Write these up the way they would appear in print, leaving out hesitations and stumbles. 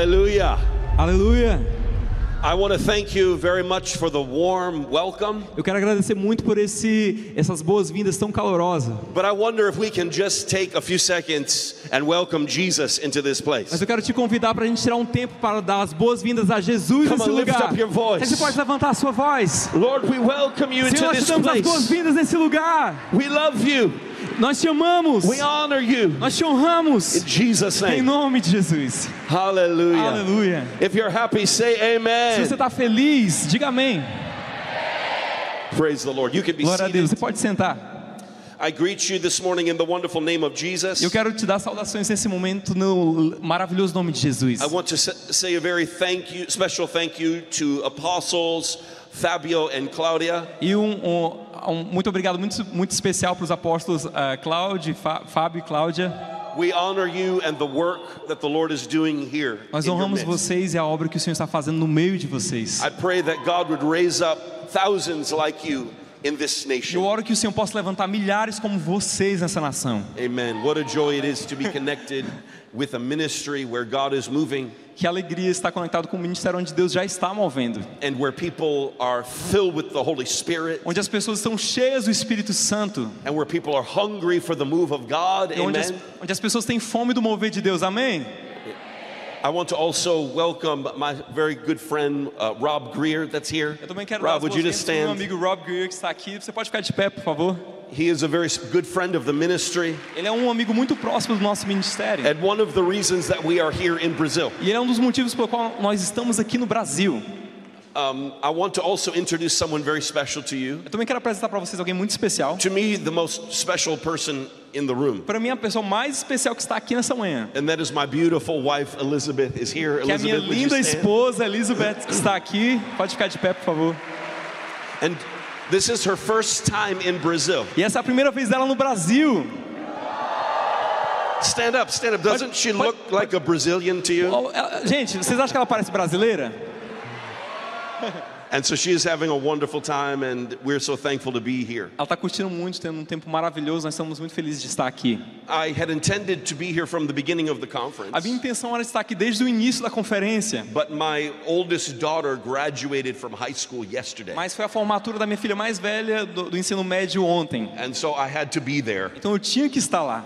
Hallelujah. Aleluia. I want to thank you very much for the warm welcome. Eu quero agradecer muito por essas boas-vindas tão calorosas. But I wonder if we can just take a few seconds and welcome Jesus into this place. Mas eu quero te convidar para a gente tirar um tempo para dar as boas-vindas a Jesus nesse Come on, lift lugar. up your voice. Você pode levantar a sua voz. Lord, we welcome you into Senhor, nós te this damos as place. boas-vindas nesse lugar. We love you. Nós te amamos. We honor you. Nós te honramos. In Jesus' Em name. nome de Jesus. Hallelujah. Aleluia. If you're happy, say Se amen. você está feliz, diga amém. Praise the Lord. You can be Glória a Deus. seated. Você pode sentar. I greet you this morning in the wonderful name of Jesus. Eu quero te dar saudações nesse momento no maravilhoso nome de Jesus. I want to say a very special thank you to apostles Fabio and Claudia. E muito obrigado muito especial para os apóstolos Fábio e Cláudia. We honor you and the work that the Lord is doing here. Nós in your honramos midst. vocês e a obra que o Senhor está fazendo no meio de vocês. I pray that God would raise up thousands like you in this Eu nation. oro que o Senhor possa levantar milhares como vocês nessa nação. Amen. What a joy it is to be connected with a ministry where God is moving Que alegria estar conectado com o ministério onde Deus já está movendo. and where people are filled with the Holy Spirit Onde as pessoas estão cheias do Espírito Santo. and where people are hungry for the move of God. E onde Amen. onde as pessoas têm fome do mover de Deus. Amém? I want to also welcome my very good friend Rob Greer that's here. Eu também quero dar Rob, as would you just boas-vindas para o meu stand? amigo Rob Greer que está aqui. Você pode ficar de pé, por favor? He is a very good friend of the ministry Ele é um amigo muito próximo do nosso ministério. and one of the reasons that we are here in Brazil. E ele é um dos motivos pelo qual nós estamos aqui no Brasil. I want to also introduce someone very special to you. Eu também quero apresentar para vocês alguém muito especial. To me, the most special person in the room. Para mim, a pessoa mais especial que está aqui nessa manhã. And that is my beautiful wife, Elizabeth, is here. Que é a minha Elizabeth, would you linda stand? esposa, Elizabeth, que está aqui. Pode ficar de pé, por favor. And this is her first time in Brazil. E essa é a primeira vez dela no Brasil. Stand up, stand up. Doesn't she Pode- look like a Brazilian to you? Gente, vocês acham que ela parece brasileira? And so she is having a wonderful time and we're so thankful to be here. Ela está curtindo muito, tendo um tempo maravilhoso. Nós estamos muito felizes de estar aqui. I had intended to be here from the beginning of the conference. A minha intenção era estar aqui desde o início da conferência. But my oldest daughter graduated from high school yesterday. Mas foi a formatura da minha filha mais velha do ensino médio ontem. And so I had to be there. Então eu tinha que estar lá.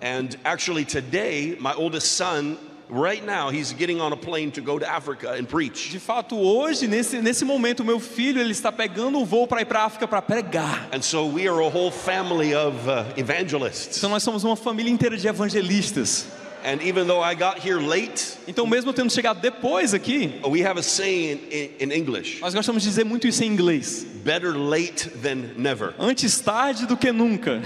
And actually today, my oldest son, right now, he's getting on a plane to go to Africa and preach. De fato, hoje, nesse momento, o meu filho ele está pegando um voo para ir para a África para pregar. And so we are a whole family of evangelists. Então nós somos uma família inteira de evangelistas. And even though I got here late, Então mesmo eu tendo chegado depois aqui, we have a saying in English, nós gostamos de dizer muito isso em inglês. better late than never. Antes tarde do que nunca.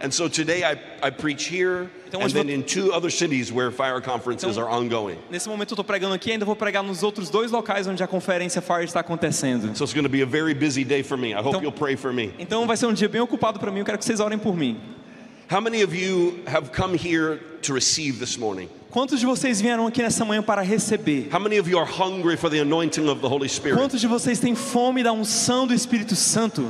And so today I preach here Então and hoje then in two other cities where fire conferences Então- are ongoing. Nesse momento eu estou pregando aqui, ainda vou pregar nos outros dois locais onde a conferência FIRE está acontecendo. So it's going to be a very busy day for me. I hope Então- you'll pray for me. Então vai ser um dia bem ocupado para mim, eu quero que vocês orem por mim. How many of you have come here to receive this morning? Quantos de vocês vieram aqui nessa manhã para receber? How many of you are hungry for the anointing of the Holy Spirit? Quantos de vocês têm fome da unção do Espírito Santo?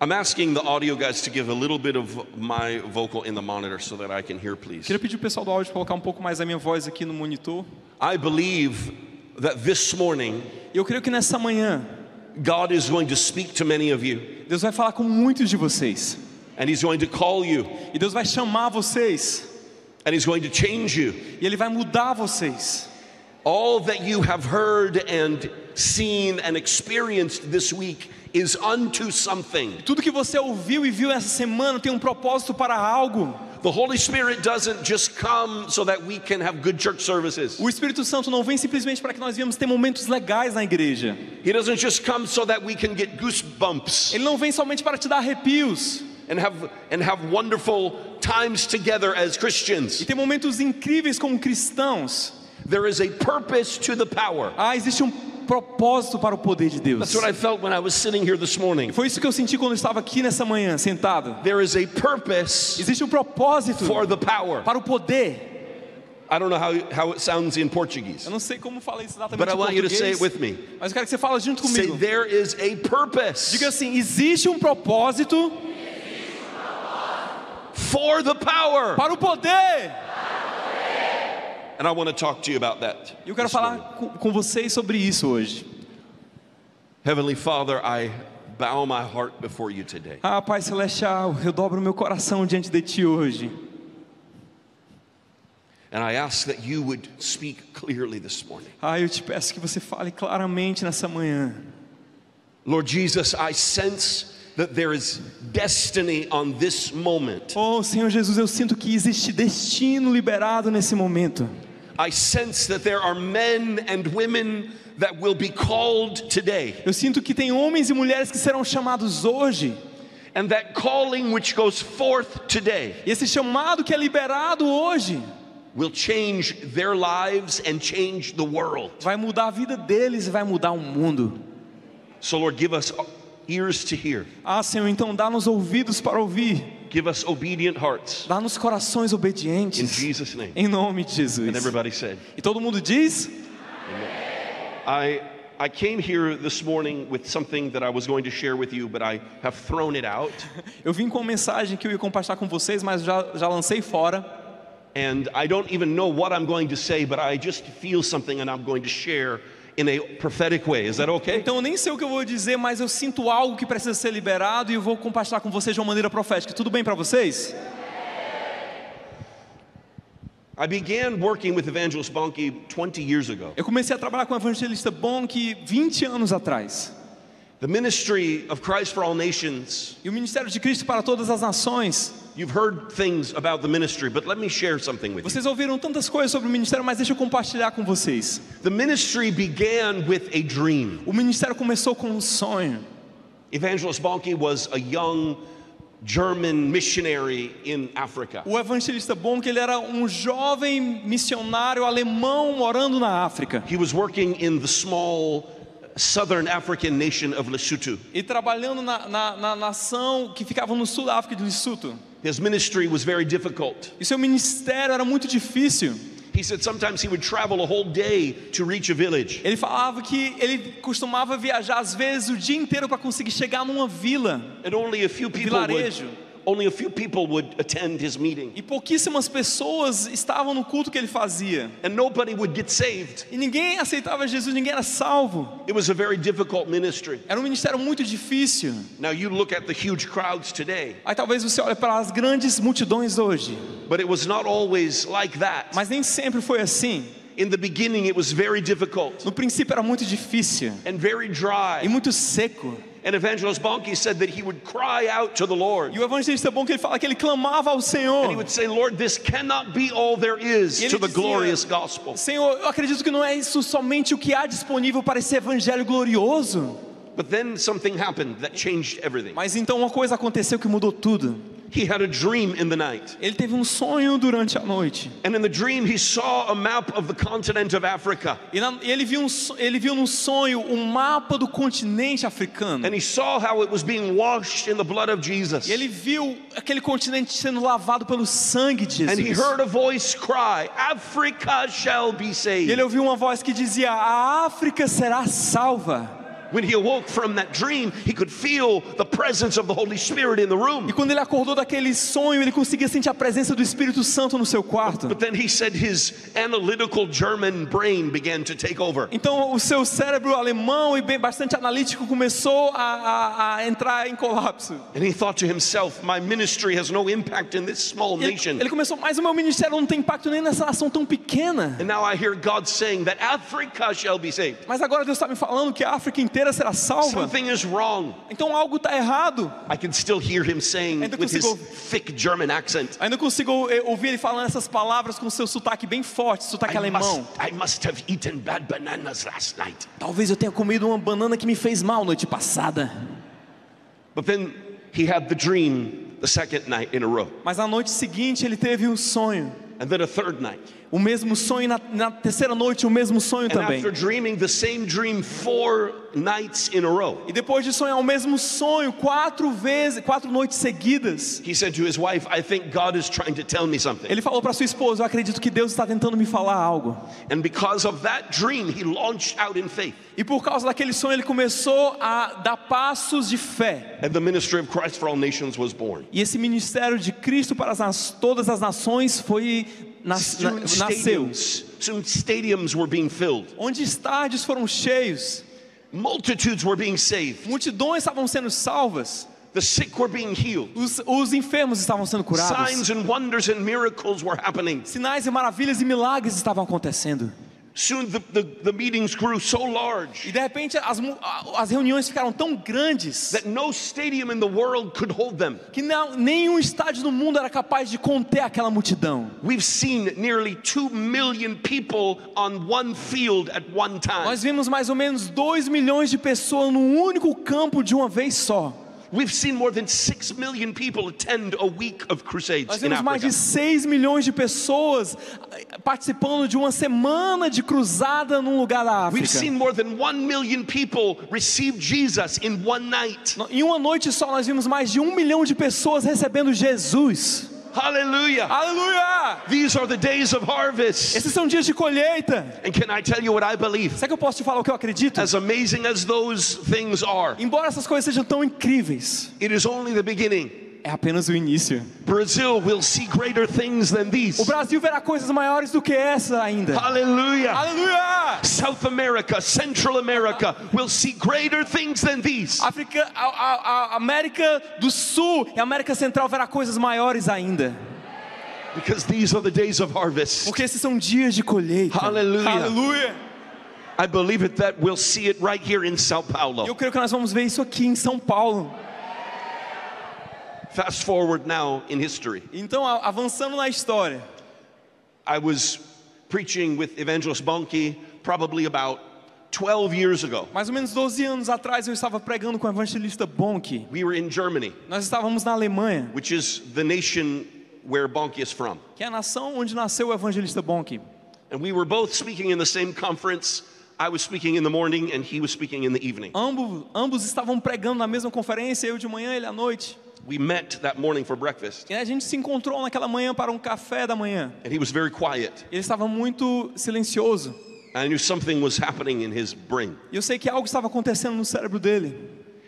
I'm asking the audio guys to give a little bit of my vocal in the monitor so that I can hear, please. Queria pedir o pessoal do áudio para colocar um pouco mais a minha voz aqui no monitor. I believe that this morning E eu creio que nessa manhã God is going to speak to many of you Deus vai falar com muitos de vocês. and He's going to call you E Deus vai chamar vocês. and He's going to change you. E Ele vai mudar vocês. All that you have heard and seen and experienced this week is unto something. Tudo que você ouviu e viu essa semana tem um propósito para algo. The Holy Spirit doesn't just come so that we can have good church services. O Espírito Santo não vem simplesmente para que nós venhamos ter momentos legais na igreja. He doesn't just come so that we can get goosebumps Ele não vem somente para te dar arrepios and have wonderful times together as Christians. e ter momentos incríveis como cristãos. There is a purpose to the power. Existe um propósito para o poder de Deus. That's what I felt when I was sitting here this morning. Foi isso que eu senti quando eu estava aqui nessa manhã, sentado. There is a purpose Existe um propósito for the power. para o poder. I don't know how it sounds in Portuguese, Eu não sei como falar isso exatamente but I em want you to say português, it with me. mas eu quero que você fale junto Say, comigo. there is a purpose Diga assim, existe um propósito for the power. para o poder. And I want to talk to you about that. E eu quero this morning. falar com vocês sobre isso hoje. Heavenly Father, I bow my heart before you today. Pai Celestial, eu dobro meu coração diante de Ti hoje. And I ask that you would speak clearly this morning. Eu te peço que você fale claramente nessa manhã. Lord Jesus, I sense that there is destiny on this moment. Oh, Senhor Jesus, eu sinto que existe destino liberado nesse momento. I sense that there are men and women that will be called today. Eu sinto que tem homens e mulheres que serão chamados hoje. And that calling which goes forth today E esse chamado que é liberado hoje will change their lives and change the world. vai mudar a vida deles e vai mudar o mundo. So Lord, give us ears to hear. Senhor, então dá-nos ouvidos para ouvir. Give us obedient hearts. Dá-nos corações In obedientes. Jesus' name. Em nome de Jesus. And everybody said, E todo mundo diz? I came here this morning with something that I was going to share with you, but I have thrown it out. Eu vim com uma mensagem que eu ia compartilhar com vocês, mas já lancei fora. And I don't even know what I'm going to say, but I just feel something and I'm going to share in a prophetic way. Is that okay? Então eu nem sei o que eu vou dizer, mas eu sinto algo que precisa ser liberado e eu vou compartilhar com vocês de uma maneira profética. Tudo bem para vocês? I began working with Evangelist Bonnke 20 years ago. Eu comecei a trabalhar com o evangelista Bonnke 20 anos atrás. The ministry of Christ for All Nations. E o ministério de Cristo para todas as nações. You've heard things about the ministry, but let me share something with you. Vocês ouviram tantas coisas sobre o ministério, mas deixa eu compartilhar com vocês. The ministry began with a dream. O ministério começou com um sonho. Evangelist Bonnke was a young German missionary in Africa. O evangelista Bonnke, ele era um jovem missionário alemão morando na África. He was working in the small southern African nation of Lesotho. E trabalhando na nação que ficava no sul da África de Lesotho. His ministry was very difficult. E seu ministério era muito difícil. He said sometimes he would travel a whole day to reach a village. Ele falava que ele costumava viajar às vezes o dia inteiro para conseguir chegar numa vila, And only a few people would attend his meeting. e pouquíssimas pessoas estavam no culto que ele fazia. And nobody would get saved. E ninguém aceitava Jesus, ninguém era salvo. It was a very difficult ministry. Era um ministério muito difícil. Now you look at the huge crowds today, Aí talvez você olhe para as grandes multidões hoje, but it was not always like that. mas nem sempre foi assim. In the beginning it was very difficult No princípio era muito difícil and very dry. e muito seco. And Evangelist Bonnke said that he would cry out to the Lord. E o evangelista Bonnke, ele fala que ele clamava ao Senhor. And he would say, Lord, this cannot be all there is E ele to the dizia, glorious gospel. Senhor, eu acredito que não é isso somente o que há disponível para esse evangelho glorioso. But then something happened that changed everything. Mas então uma coisa aconteceu que mudou tudo. He had a dream in the night. Ele teve um sonho durante a noite. And in the dream he saw a map of the continent of Africa. E ele viu num sonho um mapa do continente africano. And he saw how it was being washed in the blood of Jesus. E ele viu aquele continente sendo lavado pelo sangue de And he Jesus. heard a voice cry, Africa shall be E saved. ele ouviu uma voz que dizia: a África será salva. When he awoke from that dream, he could feel the presence of the Holy Spirit in the room. E quando ele acordou daquele sonho, ele conseguia sentir a presença do Espírito Santo no seu quarto. But then he said his analytical German brain began to take over. Então o seu cérebro alemão e bastante analítico começou a entrar em colapso. And he thought to himself, my ministry has no impact in this small nation. Ele começou, mas o meu ministério não tem impacto nem nessa nação tão pequena. And now I hear God saying that Africa shall be saved. Mas agora Deus está me falando que a África inteira será salva. Something is wrong. Então algo está errado. I can still hear him saying Ainda with his consigo- thick German accent. Ainda consigo ouvir ele falando essas palavras com seu sotaque bem forte, sotaque alemão. I must have eaten bad bananas last night. Talvez eu tenha comido uma banana que me fez mal noite passada. But then he had the dream the second night in a row. Mas na noite seguinte ele teve um sonho. And then a third night. O mesmo sonho, na terceira noite o mesmo sonho And também. after dreaming the same dream 4 nights in a row, E depois de sonhar o mesmo sonho 4 noites seguidas, he said to his wife, I think God is trying to tell me something. ele falou para sua esposa: eu acredito que Deus está tentando me falar algo. And because of that dream, he launched out in faith. E por causa daquele sonho ele começou a dar passos de fé. And the ministry of Christ for All Nations was born. E esse ministério de Cristo para todas as nações foi Soon nasceu. soon stadiums were being filled. Onde estádios foram cheios. Multitudes were being saved. Multidões estavam sendo salvas. The sick were being healed. Os enfermos estavam sendo curados. Signs and wonders and miracles were happening. Sinais e maravilhas e milagres estavam acontecendo. Soon the meetings grew so large E de repente as reuniões ficaram tão grandes that no stadium in the world could hold them. que nenhum estádio no mundo era capaz de conter aquela multidão. We've seen nearly 2 million people on one field at one time. Nós vimos mais ou menos 2 milhões de pessoas num único campo de uma vez só. We've seen more than 6 million people attend a week of crusades Nós in vimos mais de Africa. 6 milhões de pessoas participando de uma semana de cruzada num lugar da We've África. seen more than 1 million people receive Jesus in one night. Em uma noite só nós vimos mais de 1 milhão de pessoas recebendo Jesus. Hallelujah. Aleluia! These are the days of harvest. Esses são dias de colheita. And can I tell you what I believe? Será que eu posso te falar o que eu acredito? As amazing as those things are, Embora essas coisas sejam tão incríveis, it is only the beginning. é apenas o início. Brazil will see greater things than these. O Brasil verá coisas maiores do que essa ainda. Hallelujah. Aleluia! South America, Central America will see greater things than these. A América do Sul e a América Central verá coisas maiores ainda. Because these are the days of harvest. Porque esses são dias de colheita. Hallelujah. Aleluia! I believe it that we'll see it right here in Sao Eu Paulo. creio que nós vamos ver isso aqui em São Paulo. Fast forward now in history. Então, avançando na história. I was preaching with Evangelist Bonnke probably about 12 years ago. Mais ou menos 12 anos atrás eu estava pregando com o evangelista Bonnke. We were in Germany, Nós estávamos na Alemanha, which is the nation where Bonnke is from. que é a nação onde nasceu o evangelista Bonnke. And we were both speaking in the same conference. I was speaking in the morning and he was speaking in the evening. Ambos estavam pregando na mesma conferência, eu de manhã, ele à noite. We met that morning for breakfast E a gente se encontrou naquela manhã para um café da manhã. and he was very quiet. Ele estava muito silencioso. I knew something was happening in his brain. E eu sei que algo estava acontecendo no cérebro dele.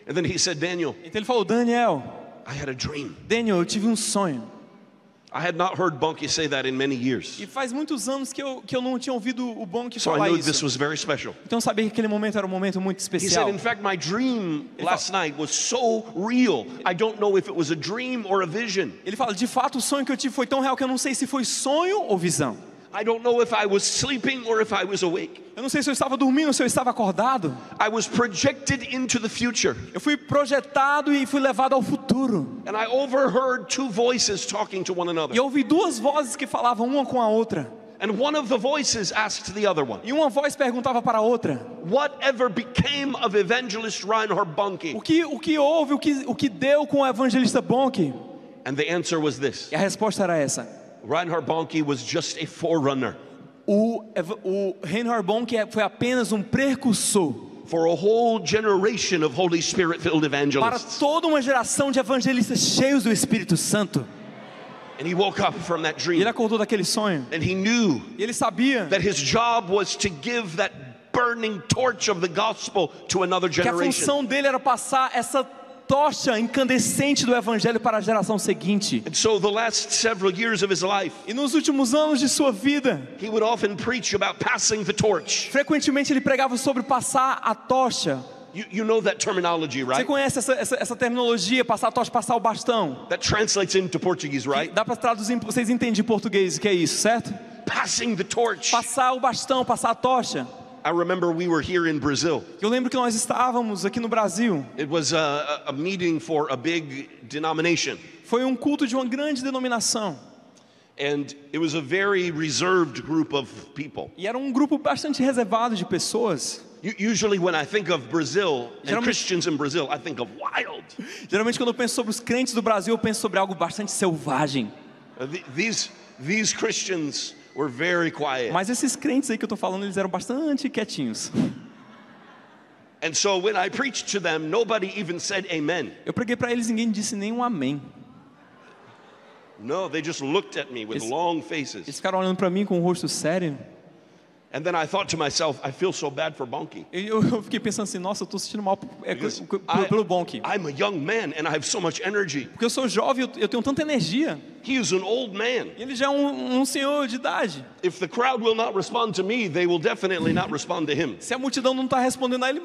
And then he said, Daniel, Então ele falou: Daniel, I had a dream. eu tive um sonho. I had not heard Bonnke say that in many years. E faz muitos anos que eu não tinha ouvido o Bonnke So I falar knew this isso. was very special. Então eu sabia que aquele momento era um momento muito He said, especial. in fact, my dream last night was so real. I don't know if it was a dream or a vision. Ele fala: de fato o sonho que eu tive foi tão real que eu não sei se foi sonho ou visão. I don't know if I was sleeping or if I was awake. Eu não sei se eu estava dormindo ou se eu estava acordado. I was projected into the future. Eu fui projetado e fui levado ao futuro. And I overheard two voices talking to one E another. eu ouvi duas vozes que falavam uma com a outra. And one of the voices asked the other one, E uma voz perguntava para a outra: whatever became of evangelist Reinhard Bonnke? o que houve, o que deu com o evangelista Bonnke? And the answer was this. E a resposta era essa: Reinhard Bonnke was just a forerunner o Reinhard Bonnke foi apenas um precursor for a whole generation of Holy Spirit-filled para evangelists. toda uma geração de evangelistas cheios do Espírito Santo. And he woke up from that E dream ele acordou daquele sonho. and he knew E ele sabia that his job was to give that burning torch of the gospel to another que a generation. função dele era passar essa tocha incandescente do evangelho para a geração seguinte. And so the last several years of his life, E nos últimos anos de sua vida, he would often preach about passing the torch. frequentemente ele pregava sobre passar a tocha. You know that terminology, Você right? conhece essa terminologia, passar a tocha, passar o bastão? That translates into Portuguese, right? Dá para traduzir, vocês entendem em português o que é isso, certo? Passing the torch. Passar o bastão, passar a tocha. I remember we were here in Brazil. Eu lembro que nós estávamos aqui no Brasil. It was a meeting for a big denomination. Foi um culto de uma grande denominação. And it was a very reserved group of people. E era um grupo bastante reservado de pessoas. Usually when I think of Brazil and Geralmente- Christians in Brazil, I think of wild. Geralmente quando eu penso sobre os crentes do Brasil, eu penso sobre algo bastante selvagem. These Christians were very quiet. Mas esses crentes aí que eu estou falando, eles eram bastante quietinhos. And so when I preached to them, nobody even said amen. Eu preguei para eles, ninguém disse nem um amém. No, they just looked at me with long faces. Eles ficaram olhando para mim com o rosto sério. And then I thought to myself, I feel so bad for Bonnke. Eu fiquei pensando assim, nossa, eu estou sentindo mal pelo Bonnke. I'm a young man and I have so much energy. Porque eu sou jovem, eu tenho tanta energia. He is an old man. Ele já é um senhor de idade. If the crowd will not respond to me, they will definitely not respond to him. Se a multidão não está respondendo a ele,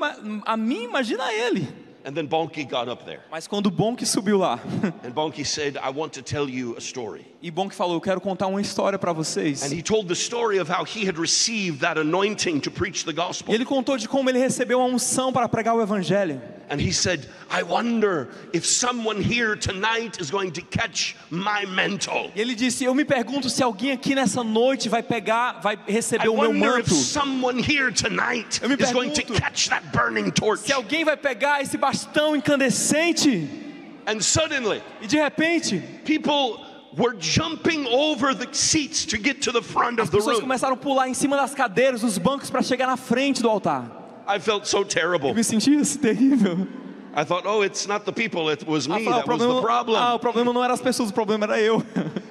a mim, imagina ele. And then Bonnke got up there. Mas quando o Bonnke subiu lá, And Bonnke said, I want to tell you a story. e Bonnke falou, eu quero contar uma história para vocês. And he told the story of how he had received that anointing to preach the E gospel. ele contou de como ele recebeu a unção para pregar o evangelho. And he said, I wonder if someone here tonight is going to catch my mantle. E ele disse, eu me pergunto se alguém aqui nessa noite vai receber I o meu wonder if manto. someone here tonight Eu me is going to pergunto catch that burning torch. Se alguém vai pegar esse bastão incandescente. And suddenly, E de repente, people were jumping over the seats to get to the front of as the pessoas room. começaram a pular em cima das cadeiras, dos bancos, para chegar na frente do altar. I felt so terrible. Eu me senti assim, terrível. I thought, oh, it's not the people, it was me, Ah, that was the problem. o problema não era as pessoas, o problema era eu.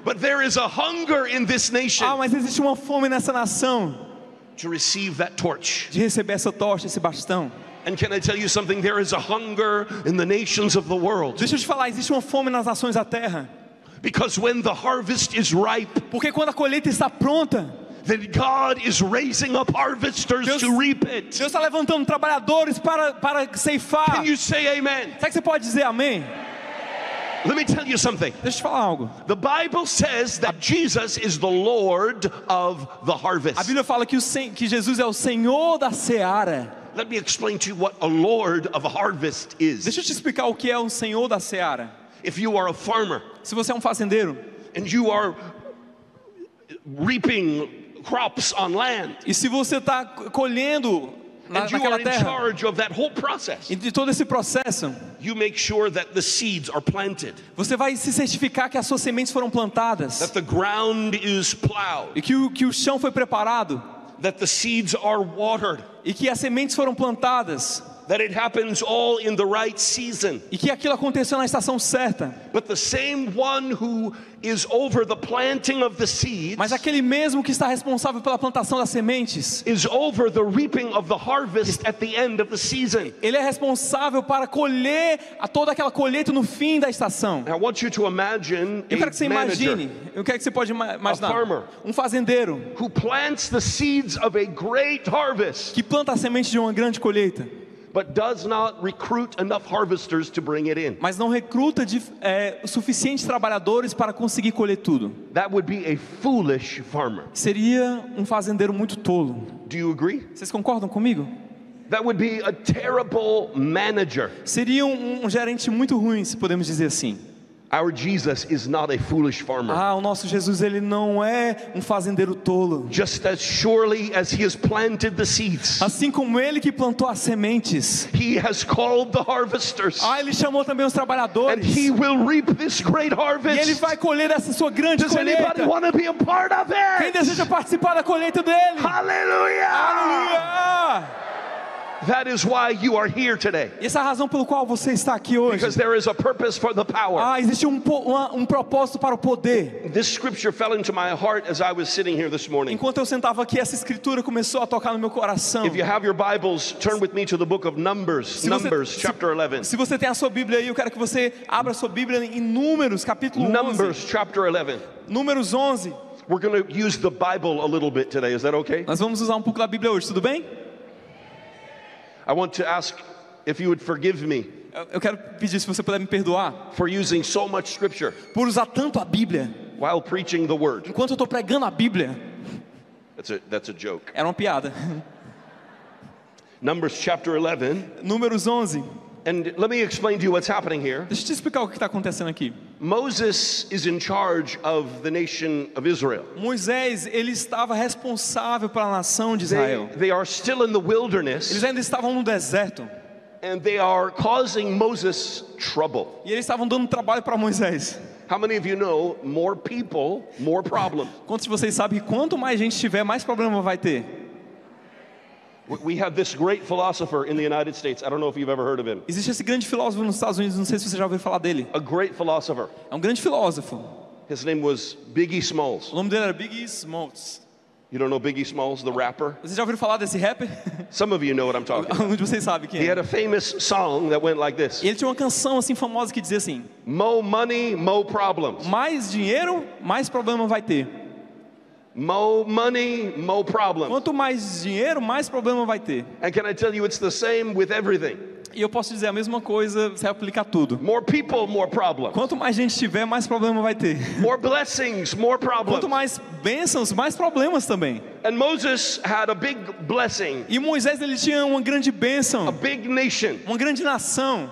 But there is a hunger in this nation Mas existe uma fome nessa nação to receive that torch. de receber essa tocha, esse bastão. And can I tell you something? There is a hunger in the nations of the world. Deixa eu te falar, existe uma fome nas nações da terra. Because when the harvest is ripe, Porque quando a colheita está pronta, then God is raising up harvesters to reap it. Deus está levantando trabalhadores para ceifar. Can you say amen? Será que você pode dizer amém? Let me tell you something. Deixa eu te falar algo. The Bible says that Jesus is the Lord of the harvest. A Bíblia fala que Jesus é o Senhor da seara. Let me explain to you what a Lord of a harvest is. Deixa eu te explicar o que é um Senhor da seara. If you are a farmer Se você é um fazendeiro and you are reaping crops on land, e se você está colhendo and you naquela are in terra, charge of that whole process, e de todo esse processo, you make sure that the seeds are planted, você vai se certificar que as suas sementes foram plantadas that the ground is plowed, e que o chão foi preparado that the seeds are watered, e que as sementes foram plantadas that it happens all in the right season. e que aquilo aconteceu na estação certa. But the same one who is over the planting of the seeds Mas aquele mesmo que está responsável pela plantação das sementes, is over the reaping of the harvest at the end of the season. ele é responsável para colher toda aquela colheita no fim da estação. I want you to imagine Eu quero que você a manager imagine, eu quero que você pode imaginar farmer. um fazendeiro who plants the seeds of a great harvest, que planta a semente de uma grande colheita, but does not recruit enough harvesters to bring it in. mas não recruta suficientes trabalhadores para conseguir colher tudo. That would be a foolish farmer. Seria um fazendeiro muito tolo. Do you agree? Vocês concordam comigo? That would be a terrible manager. Seria um gerente muito ruim, se podemos dizer assim. Our Jesus is not a foolish farmer. O nosso Jesus, ele não é um fazendeiro tolo. Just as surely as he has planted the seeds, Assim como ele que plantou as sementes, he has called the harvesters, ele chamou também os and trabalhadores. he will reap this great E ele harvest. vai colher essa sua grande Does anybody colheita. want to be a part of Quem it? deseja participar da colheita dele? Hallelujah! Aleluia! That is why you are here today. E essa é a razão pelo qual você está aqui hoje. Because there is a purpose for the power. Existe um propósito para o poder. This scripture fell into my heart as I was sitting here this morning. Enquanto eu sentava aqui, essa escritura começou a tocar no meu coração. If you have your Bibles, turn with me to the book of Numbers, Numbers chapter 11. Se você tem a sua Bíblia aí, eu quero que você abra a sua Bíblia em Números, capítulo 11. Numbers chapter 11. Números 11. We're going to use the Bible a little bit today. Is that okay? Nós vamos usar um pouco da Bíblia hoje, tudo bem? I want to ask if you would forgive me Eu quero pedir se você puder me perdoar for using so much scripture por usar tanto a Bíblia while preaching the word. enquanto eu estou pregando a Bíblia. That's a joke. Era uma piada. Numbers chapter 11. Números 11. And let me explain to you what's happening here. Deixa eu te explicar o que está acontecendo aqui. Moses is in charge of the nation of Israel. Moisés, ele estava responsável pela nação de Israel. They are still in the wilderness, Eles ainda estavam no deserto. and they are causing Moses trouble. E eles estavam dando trabalho para Moisés. How many of you know more people, more problem? Quantos de vocês sabem que quanto mais gente tiver, mais problema vai ter? We have this great philosopher in the United States. I don't know if you've ever heard of him. Existe esse grande filósofo nos Estados Unidos, não sei se você já ouviu falar dele. A great philosopher. É um grande filósofo. His name was Biggie Smalls. O nome dele era Biggie Smalls. You don't know Biggie Smalls, the rapper? Vocês já ouviram falar desse rapper? Some of you know what I'm talking about. Alguns de vocês sabem quem He é. had a famous song that went like this. Ele tinha uma canção assim famosa que dizia assim: Mo money, mo problems. mais dinheiro, mais problema vai ter. Mo money, mo problems. Quanto mais dinheiro, mais problema vai ter. And can I tell you, it's the same with everything. E eu posso dizer a mesma coisa, você aplica a tudo. More people, more problems. Quanto mais gente tiver, mais problema vai ter. More blessings, more problems. Quanto mais bênçãos, mais problemas também. And Moses had a big blessing, E Moisés, ele tinha uma grande a bênção, big nation, uma grande nação,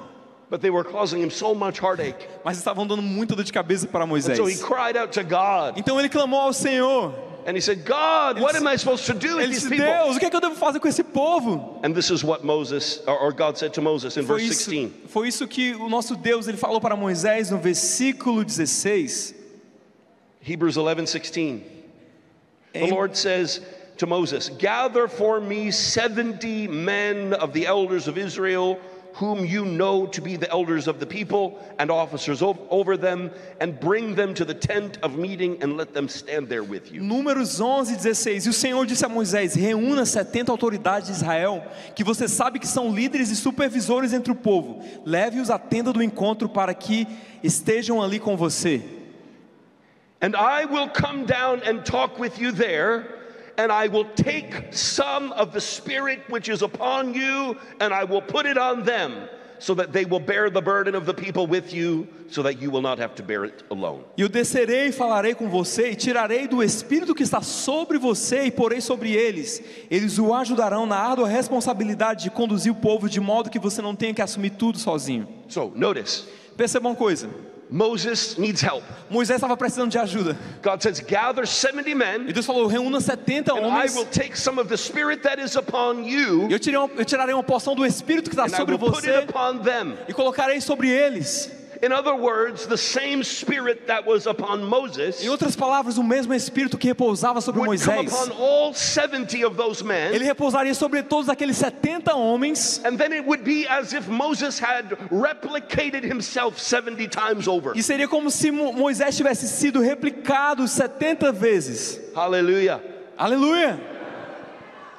but they were causing him so much heartache. mas estavam dando muita dor de cabeça para And so he Moisés. cried out to God, Então ele clamou ao Senhor. and he said, God, what am I supposed to do with Ele these disse: people? Deus, o que é que eu devo fazer com esse povo? And this is what Moses, or God said to Moses in verse 16. Foi isso que o nosso Deus ele falou para Moisés no versículo 16. Hebrews 11:16. The Em- Lord says to Moses, gather for me 70 men of the elders of Israel, whom you know to be the elders of the people and officers over them, and bring them to the tent of meeting and let them stand there with you. Números 11:16. E o Senhor disse a Moisés: reúna 70 autoridades de Israel, que você sabe que são líderes e supervisores entre o povo. Leve-os à tenda do encontro para que estejam ali com você. And I will come down and talk with you there, and I will take some of the Spirit which is upon you, and I will put it on them, so that they will bear the burden of the people with you, so that you will not have to bear it alone. E eu descerei e falarei com você, e tirarei do Espírito que está sobre você, e porei sobre eles. Eles o ajudarão na árdua responsabilidade de conduzir o povo, de modo que você não tenha que assumir tudo sozinho. So notice, Perceba uma coisa: Moses needs help. Moisés estava precisando de ajuda. God says, gather 70 men, E Deus falou: reúna 70 and I homens. will take some of the Spirit that is upon you, Eu tirarei uma porção do Espírito que está and I sobre will put it você upon them. e colocarei sobre eles. In other words, the same Spirit that was upon Moses Em outras palavras, o mesmo Espírito que repousava sobre would come Moisés, upon all 70 of those men. ele repousaria sobre todos aqueles 70 homens. And then it would be as if Moses had replicated himself 70 times over. E seria como se Moisés tivesse sido replicado 70 vezes. Hallelujah. Aleluia!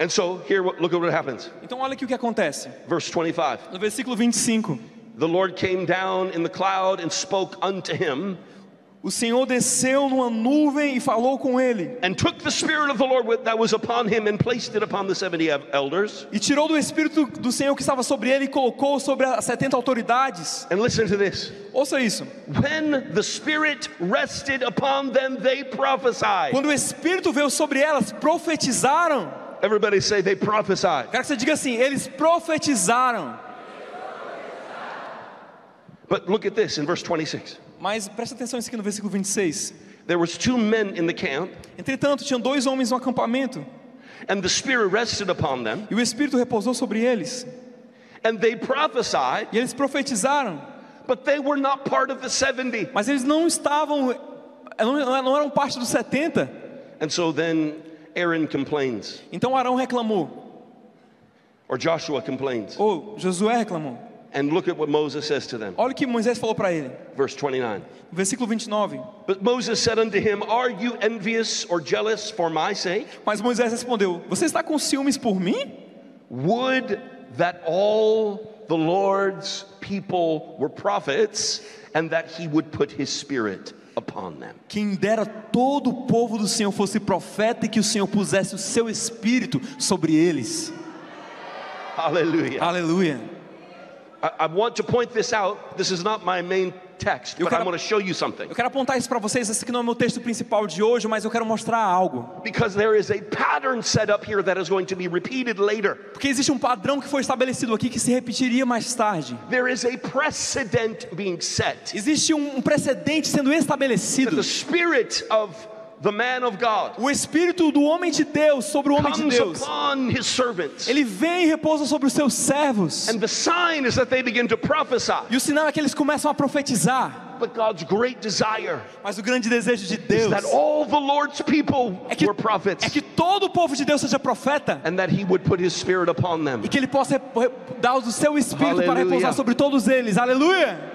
And so here, look at what happens. Então olha aqui o que acontece. Verse 25. No versículo 25. The Lord came down in the cloud and spoke unto him, O Senhor desceu numa nuvem e falou com ele. and took the Spirit of the Lord that was upon him and placed it upon the 70 elders. E tirou do Espírito do Senhor que estava sobre ele e colocou sobre as 70 autoridades. And listen to this. Ouça isso. When the Spirit rested upon them, they prophesied. Quando o Espírito veio sobre elas, profetizaram. Everybody say they prophesied. Quero que você diga assim: eles profetizaram. But look at this in verse 26. Mas presta atenção nisso aqui no versículo 26. There was 2 men in the camp, Entretanto, tinham 2 homens no acampamento, and the Spirit rested upon them, e o Espírito repousou sobre eles. and they prophesied, E eles profetizaram, but they were not part of the 70. mas eles não estavam, não eram parte dos 70. And so then Aaron complains, Então Arão reclamou, or Joshua complains. ou Josué reclamou. And look at what Moses says to them. Olha o que Moisés falou para ele. Verse 29. Versículo 29. But Moses said unto him, are you envious or jealous for my sake? Mas Moisés respondeu: você está com ciúmes por mim? Would that all the Lord's people were prophets, and that he would put his Spirit upon them. Quem dera todo o povo do Senhor fosse profeta e que o Senhor pusesse o seu Espírito sobre eles. Hallelujah. Aleluia. I want to point this out. This is not my main text, but I want to show you something. Eu quero apontar isso para vocês. Esse aqui não é o meu texto principal de hoje, mas eu quero mostrar algo. Because there is a pattern set up here that is going to be repeated later. Porque existe um padrão que foi estabelecido aqui que se repetiria mais tarde. There is a precedent being set. Existe um precedente sendo That estabelecido. the Spirit of the man of God O Espírito do homem de Deus sobre o homem de comes Deus. upon his servants. Ele vem e repousa sobre os seus servos. And the sign is that they begin to prophesy. E o sinal é que eles começam a profetizar. But God's great desire Mas o grande desejo de is Deus that all the Lord's people were prophets, é que todo o povo de Deus seja profeta. and that he would put his Spirit upon them. E que ele possa dar o seu Espírito para Aleluia. repousar sobre todos eles. Aleluia.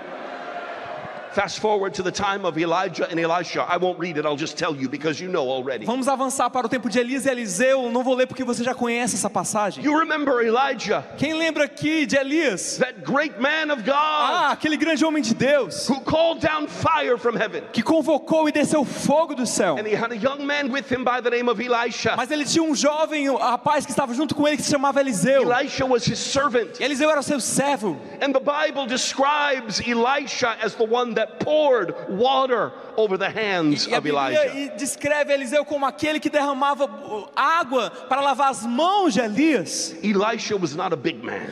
Fast forward to the time of Elijah and Elisha. I won't read it, I'll just tell you because you know already. Vamos avançar para o tempo de Elias e Eliseu. Não vou ler porque você já conhece essa passagem. You remember Elijah, Quem lembra aqui de Elias? that great man of God, Aquele grande homem de Deus who called down fire from heaven. que convocou e desceu fogo do céu. And he had a young man with him by the name of Elisha. Mas ele tinha um jovem rapaz que estava junto com ele que se chamava Eliseu. Elisha was his servant. E Eliseu era o seu servo. And the Bible describes Elisha as the one that poured water over the hands E a of Bíblia Elijah. descreve Eliseu como aquele que derramava água para lavar as mãos de Elias. Elisha was not a big man.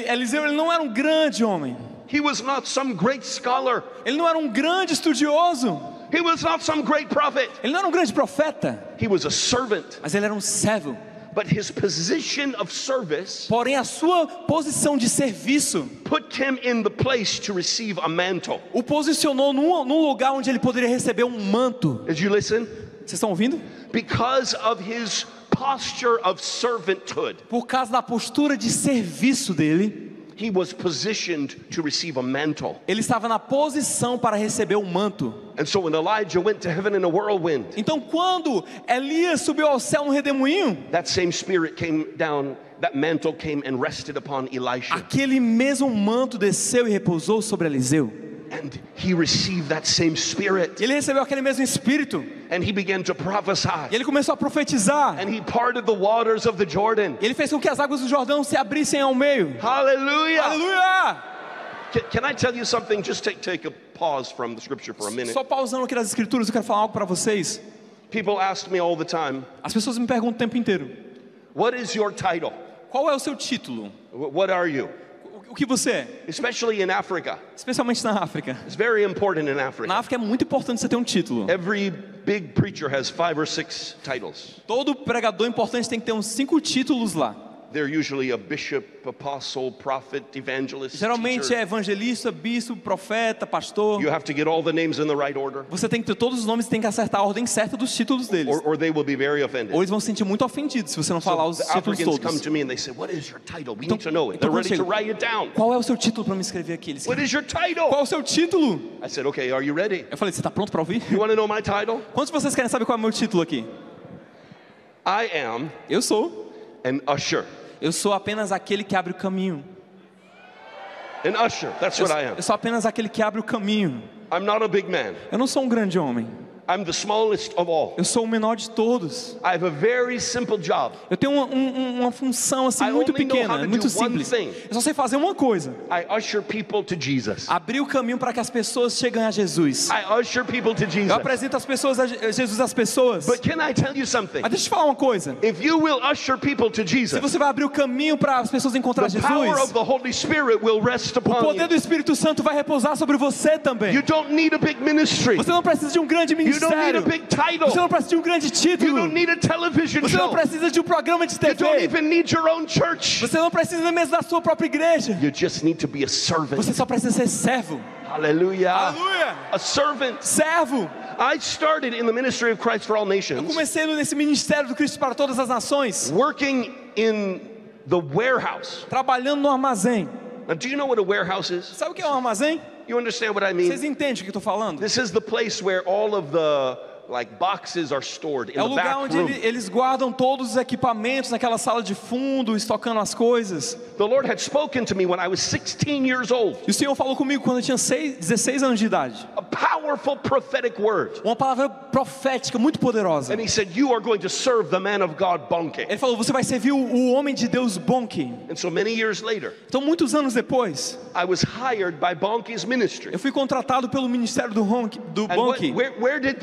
Eliseu ele não era um grande homem. He was not some great scholar. Ele não era um grande estudioso. He was not some great prophet. Ele não era um grande profeta. He was a servant. Mas ele era um servo. But his position of service Porém a sua posição de serviço put him in the place to receive a mantle. o posicionou num lugar onde ele poderia receber um manto. Did you listen? Vocês estão ouvindo? Because of his posture of servanthood, Por causa da postura de serviço dele, he was positioned to receive a mantle. ele estava na posição para receber um manto. And so when Elijah went to heaven in a whirlwind, Então quando Elias subiu ao céu no redemoinho, that same spirit came down, that mantle came and rested upon Elisha. aquele mesmo manto desceu e repousou sobre Eliseu. And he received that same spirit. E ele recebeu aquele mesmo espírito. And he began to E prophesy. ele começou a profetizar. And he parted the waters of the Jordan. E ele fez com que as águas do Jordão se abrissem ao meio. Hallelujah. Aleluia! Can I tell you something? Just take a pause from the scripture for a minute. Só pausando aqui nas escrituras, eu quero falar algo para vocês. People ask me all the time, As pessoas me perguntam o tempo inteiro: what is your title? qual é o seu título? What are you? O que você é? Especially in Africa. Especialmente na África. It's very important in Na Africa. África é muito importante você ter um título. Every big preacher has 5 or 6 titles. Todo pregador importante tem que ter uns 5 títulos lá. They're usually a bishop, apostle, prophet, evangelist, Geralmente teacher. é evangelista, bispo, profeta, pastor. You have to get all the names in the right order, Você tem que ter todos os nomes e tem que acertar a ordem certa dos títulos deles. or they will be very offended. Ou eles vão se sentir muito ofendidos se você não falar os The títulos Africans come todos. to me and they say, what is your title? We need to know it. Então They're quando ready to chega, write it down. qual é o seu título para me escrever aqui? Eles, What is your qual é title? o seu título? I said, okay, are you ready? Eu falei, você está pronto para ouvir? You want to know my title? Quantos de vocês querem saber qual é o meu título aqui? I am Eu sou. an usher. Eu sou apenas aquele que abre o caminho. An usher, that's what I am. Eu sou apenas aquele que abre o caminho. I'm not a big man. Eu não sou um grande homem. I'm the smallest of all. Eu sou o menor de todos. I have a very simple job. Eu tenho uma função assim I muito only know how pequena, to muito do one simples. thing. Eu só sei fazer uma coisa: I usher people to Jesus. abrir o caminho para que as pessoas cheguem a Jesus. I usher people to Eu Jesus. apresento as pessoas a Jesus às pessoas. But can I tell you something? Mas deixa eu te falar uma coisa. If you will usher people to Se Jesus, você vai abrir o caminho para as pessoas encontrar the power Jesus, of the Holy Spirit will rest o upon poder you. do Espírito Santo vai repousar sobre você também. You don't need a big ministry. Você não precisa de um grande You don't need ministério. a big title. Você não precisa de um grande You título. don't need a television Você não show. precisa de um programa de You don't TV. even need your own church. Você não precisa mesmo da sua própria igreja. You just need to be a servant. Você só precisa ser servo. Hallelujah. Aleluia. A servant. Servo. I started in the ministry of Christ for all Eu nations, comecei nesse ministério do Cristo para todas as nações, working in the warehouse. trabalhando no armazém. Now, do you know what a warehouse is? Sabe o que é um armazém? You understand what I Vocês mean? entendem o que eu estou falando? This is the place where all of the boxes are stored in É o the lugar back onde room. eles guardam todos os equipamentos naquela sala de fundo, estocando as coisas. The Lord had spoken to me when I was 16 years old. E o Senhor falou comigo quando eu tinha 16 anos de idade. A powerful prophetic word. Uma palavra profética muito poderosa. And he said, you are going to serve the man of God, Bonke. Ele falou, você vai servir o homem de Deus Bonke. And so many years later, Então, muitos anos depois, I was hired by Bonke's ministry. eu fui contratado pelo ministério do And Bonke. where did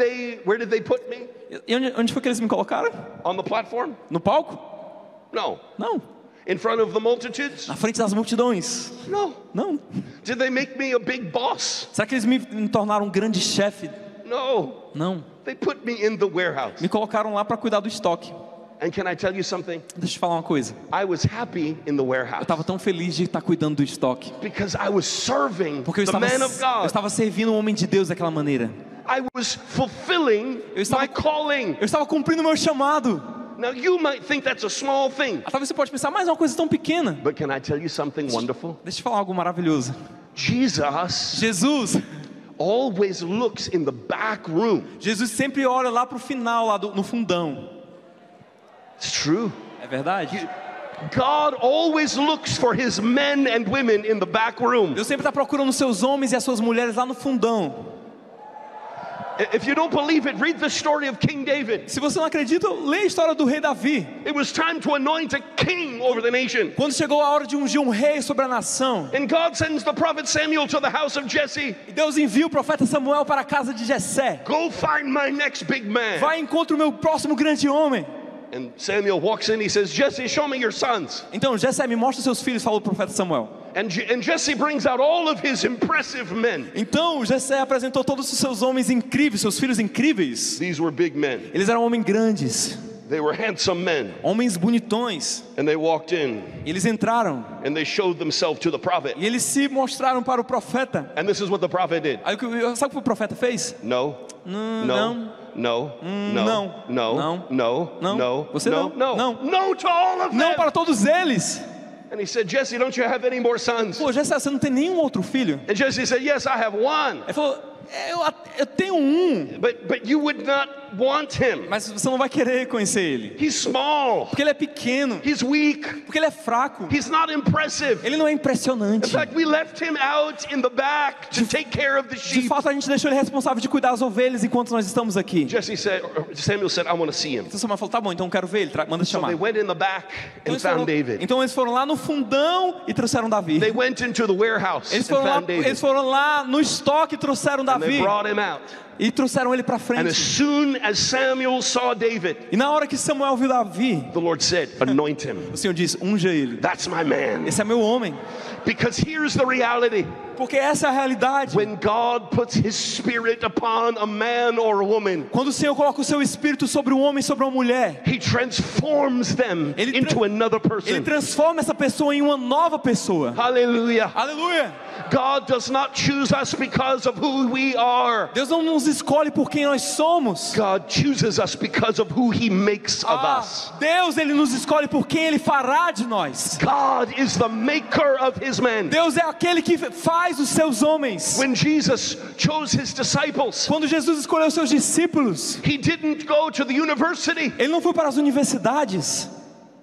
they put me? E onde foi que eles me colocaram? On the platform? No palco? No. Não. In front of the multitudes? Na frente das multidões? No. Não. Did they make me a big boss? Será que eles me tornaram um grande chefe? No. Não. They put me in the warehouse. Me colocaram lá para cuidar do estoque. And can I tell you something? Deixa eu te falar uma coisa. I was happy in the Eu warehouse estava tão feliz de estar cuidando do estoque. because I was serving Porque eu the man of eu God. estava servindo o homem de Deus daquela maneira. I was fulfilling Eu estava- my calling. Eu estava cumprindo o meu chamado. Now you might think that's a small thing, Talvez você pode pensar, mas é uma coisa tão pequena. but can I tell you something wonderful? Deixa eu te falar algo maravilhoso. Jesus Jesus always looks in the back room. Jesus sempre olha lá para o final, lá no fundão. It's true. É verdade? God always looks for his men and women in the back room. Deus sempre está procurando os seus homens e as suas mulheres lá no fundão. If you don't believe it, read the story of King David. Se você não acredita, leia a história do rei Davi. It was time to anoint a king over the nation. Quando chegou a hora de ungir um rei sobre a nação, And God sends the prophet Samuel to the house of Jesse. e Deus envia o profeta Samuel para a casa de Jessé. Go find my next big man. Vai e encontra o meu próximo grande homem. And Samuel walks in, he says, Jesse, show me your sons. Então Jessé, me mostra os seus filhos, falou o profeta Samuel. And Jesse brings out all of his impressive men. Então Jessé apresentou todos os seus homens incríveis, seus filhos incríveis. These were big men. Eles eram homens grandes, They were handsome men. homens bonitões. And they walked in Eles entraram and they showed themselves to the prophet. e eles se mostraram para o profeta. And this is what the prophet did. Aí sabe o que o profeta fez? No. Não. No. Não. No. Você não. No to all of Não them. para todos eles. And he said, Jesse, don't you have any more sons? Pô, Jessé, você não tem nenhum outro filho? And Jesse said, yes, I have one. Ele falou, eu tenho um, But you would not want him. mas você não vai querer conhecer ele. He's small. Porque ele é pequeno, He's weak. porque ele é fraco, He's not impressive. ele não é In impressionante. fact, we left him out in the back to take care of the De sheep. fato, a gente deixou ele responsável de cuidar das ovelhas enquanto nós estamos aqui. Samuel said, I want to see him. Então Samuel falou, tá bom, então eu quero ver ele, manda So chamar. they went in the back and found David. Então eles foram lá no fundão e trouxeram Davi. They went into the warehouse and found David. Eles foram lá no estoque e trouxeram And they Davi. brought him out. E trouxeram ele para And as frente. soon as Samuel saw David, E na hora que Samuel viu Davi, the Lord said, anoint him. o Senhor disse, unja ele. That's my man. Esse é meu homem. Because here's the reality. Porque essa é a realidade. When God puts his spirit upon a man or a woman, Quando o Senhor coloca o seu espírito sobre um homem, sobre uma mulher, he transforms them Ele into another ele person. transforma essa pessoa em uma nova pessoa. Hallelujah. Aleluia! God does not choose us because of who we are. Deus não nos escolhe por quem nós somos. God chooses us because of who he makes of us. Deus, ele nos escolhe por quem ele fará de nós. God is the maker of his men. Deus é aquele que faz os seus homens. When Jesus chose his disciples, Quando Jesus escolheu os seus discípulos, he didn't go to the university. ele não foi para as universidades,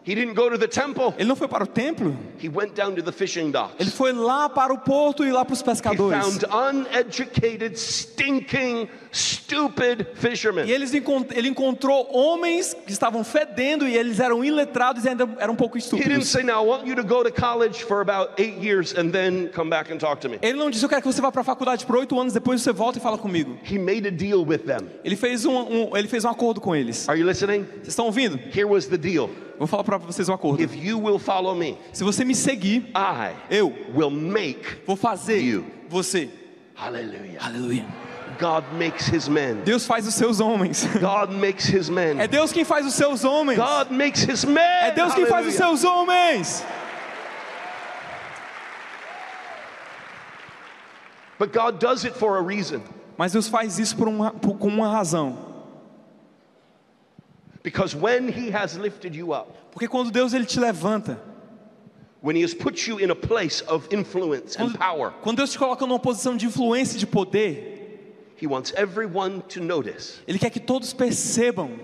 He didn't go to the temple. ele não foi para o templo, He went down to the fishing docks. ele foi lá para o porto e lá para os He pescadores. found uneducated, stinking, stupid fishermen. E ele encontrou homens que estavam fedendo e eles eram iletrados e ainda eram um pouco He didn't estúpidos. say, now I want you to go to college for about 8 years and then come back and talk to me. Ele não disse, eu quero que você vá para a faculdade por 8 anos, depois você volta e fala comigo. He made a deal with them. Ele fez um acordo com eles. Are you listening? Vocês estão ouvindo? Here was the deal. Vou falar para vocês um acordo. If you will follow me, Se você me seguir, I eu will make. vou fazer You. você. Hallelujah. Aleluia. God makes his men. Deus faz os seus homens. God makes his men. É Deus quem faz os seus homens. God makes his men. É Deus quem faz os Hallelujah. seus homens. But God does it for a reason. Mas Deus faz isso com uma razão. Because when he has lifted you up, Porque quando Deus ele te levanta, when he has put you in a place of influence and power, quando Deus te coloca numa posição de influência e de poder, he wants everyone to notice Ele quer que todos percebam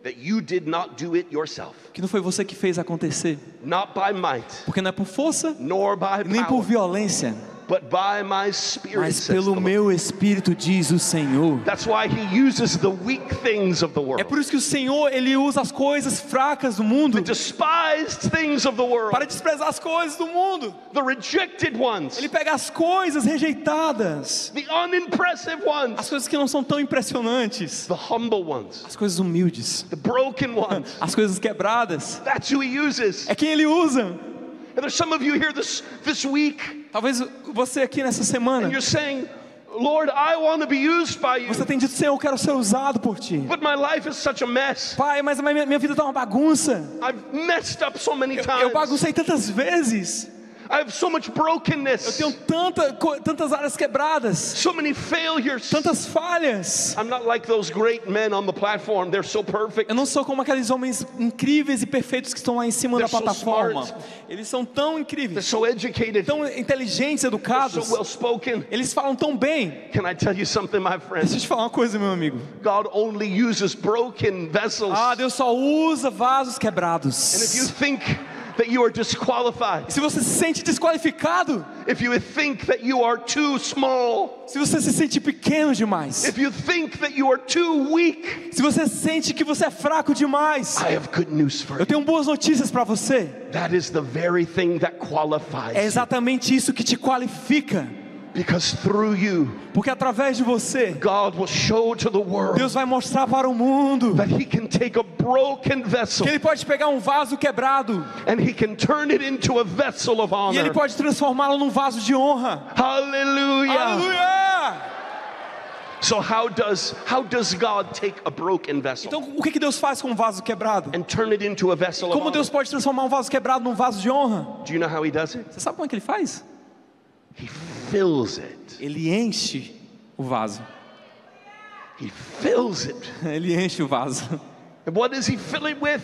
that you did not do it yourself. que não foi você que fez acontecer. Not by might, Porque não é por força, nor by nem por power, violência, but by my spirit, mas says the pelo Lord. meu Espírito, diz o Senhor. That's why he uses the weak things of the É world, por isso que o Senhor, Ele usa as coisas fracas do mundo the despised things of the world, para desprezar as coisas do mundo. the rejected ones, Ele pega as coisas rejeitadas, the unimpressive ones, as coisas que não são tão impressionantes, the humble ones, as coisas humildes, the broken ones. as coisas quebradas. That's who he uses. É quem Ele usa. And there's some of you here this week, Talvez você aqui nessa semana, and you're saying, Lord, I want to be used by you, você tem dito, Senhor, eu quero ser usado por Ti. but my life is such a mess. Pai, mas a minha vida está uma bagunça. I've messed up so many Eu times. baguncei tantas vezes. I have so much Eu brokenness, tenho tantas áreas quebradas, so many failures. tantas falhas. I'm not like those great men on the platform. They're so perfect. Eu não sou como aqueles homens incríveis e perfeitos que estão lá em cima da They're so plataforma. smart. Eles são tão They're incríveis, so educated, tão inteligentes, so educados. well spoken. Eles falam tão bem. Can I tell you something, my friend? Deixa eu te falar uma coisa, meu amigo. God only uses broken vessels. Deus só usa vasos And if you quebrados. think that you are disqualified, Se você se sente desqualificado, if you think that you are too small, se você se sente pequeno demais, if you think that you are too weak, se você sente que você é fraco demais, I have good news for eu you. tenho boas notícias para você. That is the very thing that qualifies É you. exatamente isso que te qualifica, Because through you, porque através de você, God will show to the world Deus vai mostrar para o mundo that He can take a broken vessel que Ele pode pegar um vaso quebrado and He can turn it into a vessel of e Ele honor. pode transformá-lo num vaso de honra. Hallelujah. Aleluia! So how does God take a broken vessel Então, o que Deus faz com um vaso quebrado? and turn it into a vessel of Como honor? Deus pode transformar um vaso quebrado num vaso de honra? Do you know how He does it? Você sabe como é que Ele faz? He fills it. Ele enche o vaso. He fills it. Ele enche o vaso. And what does He fill it with?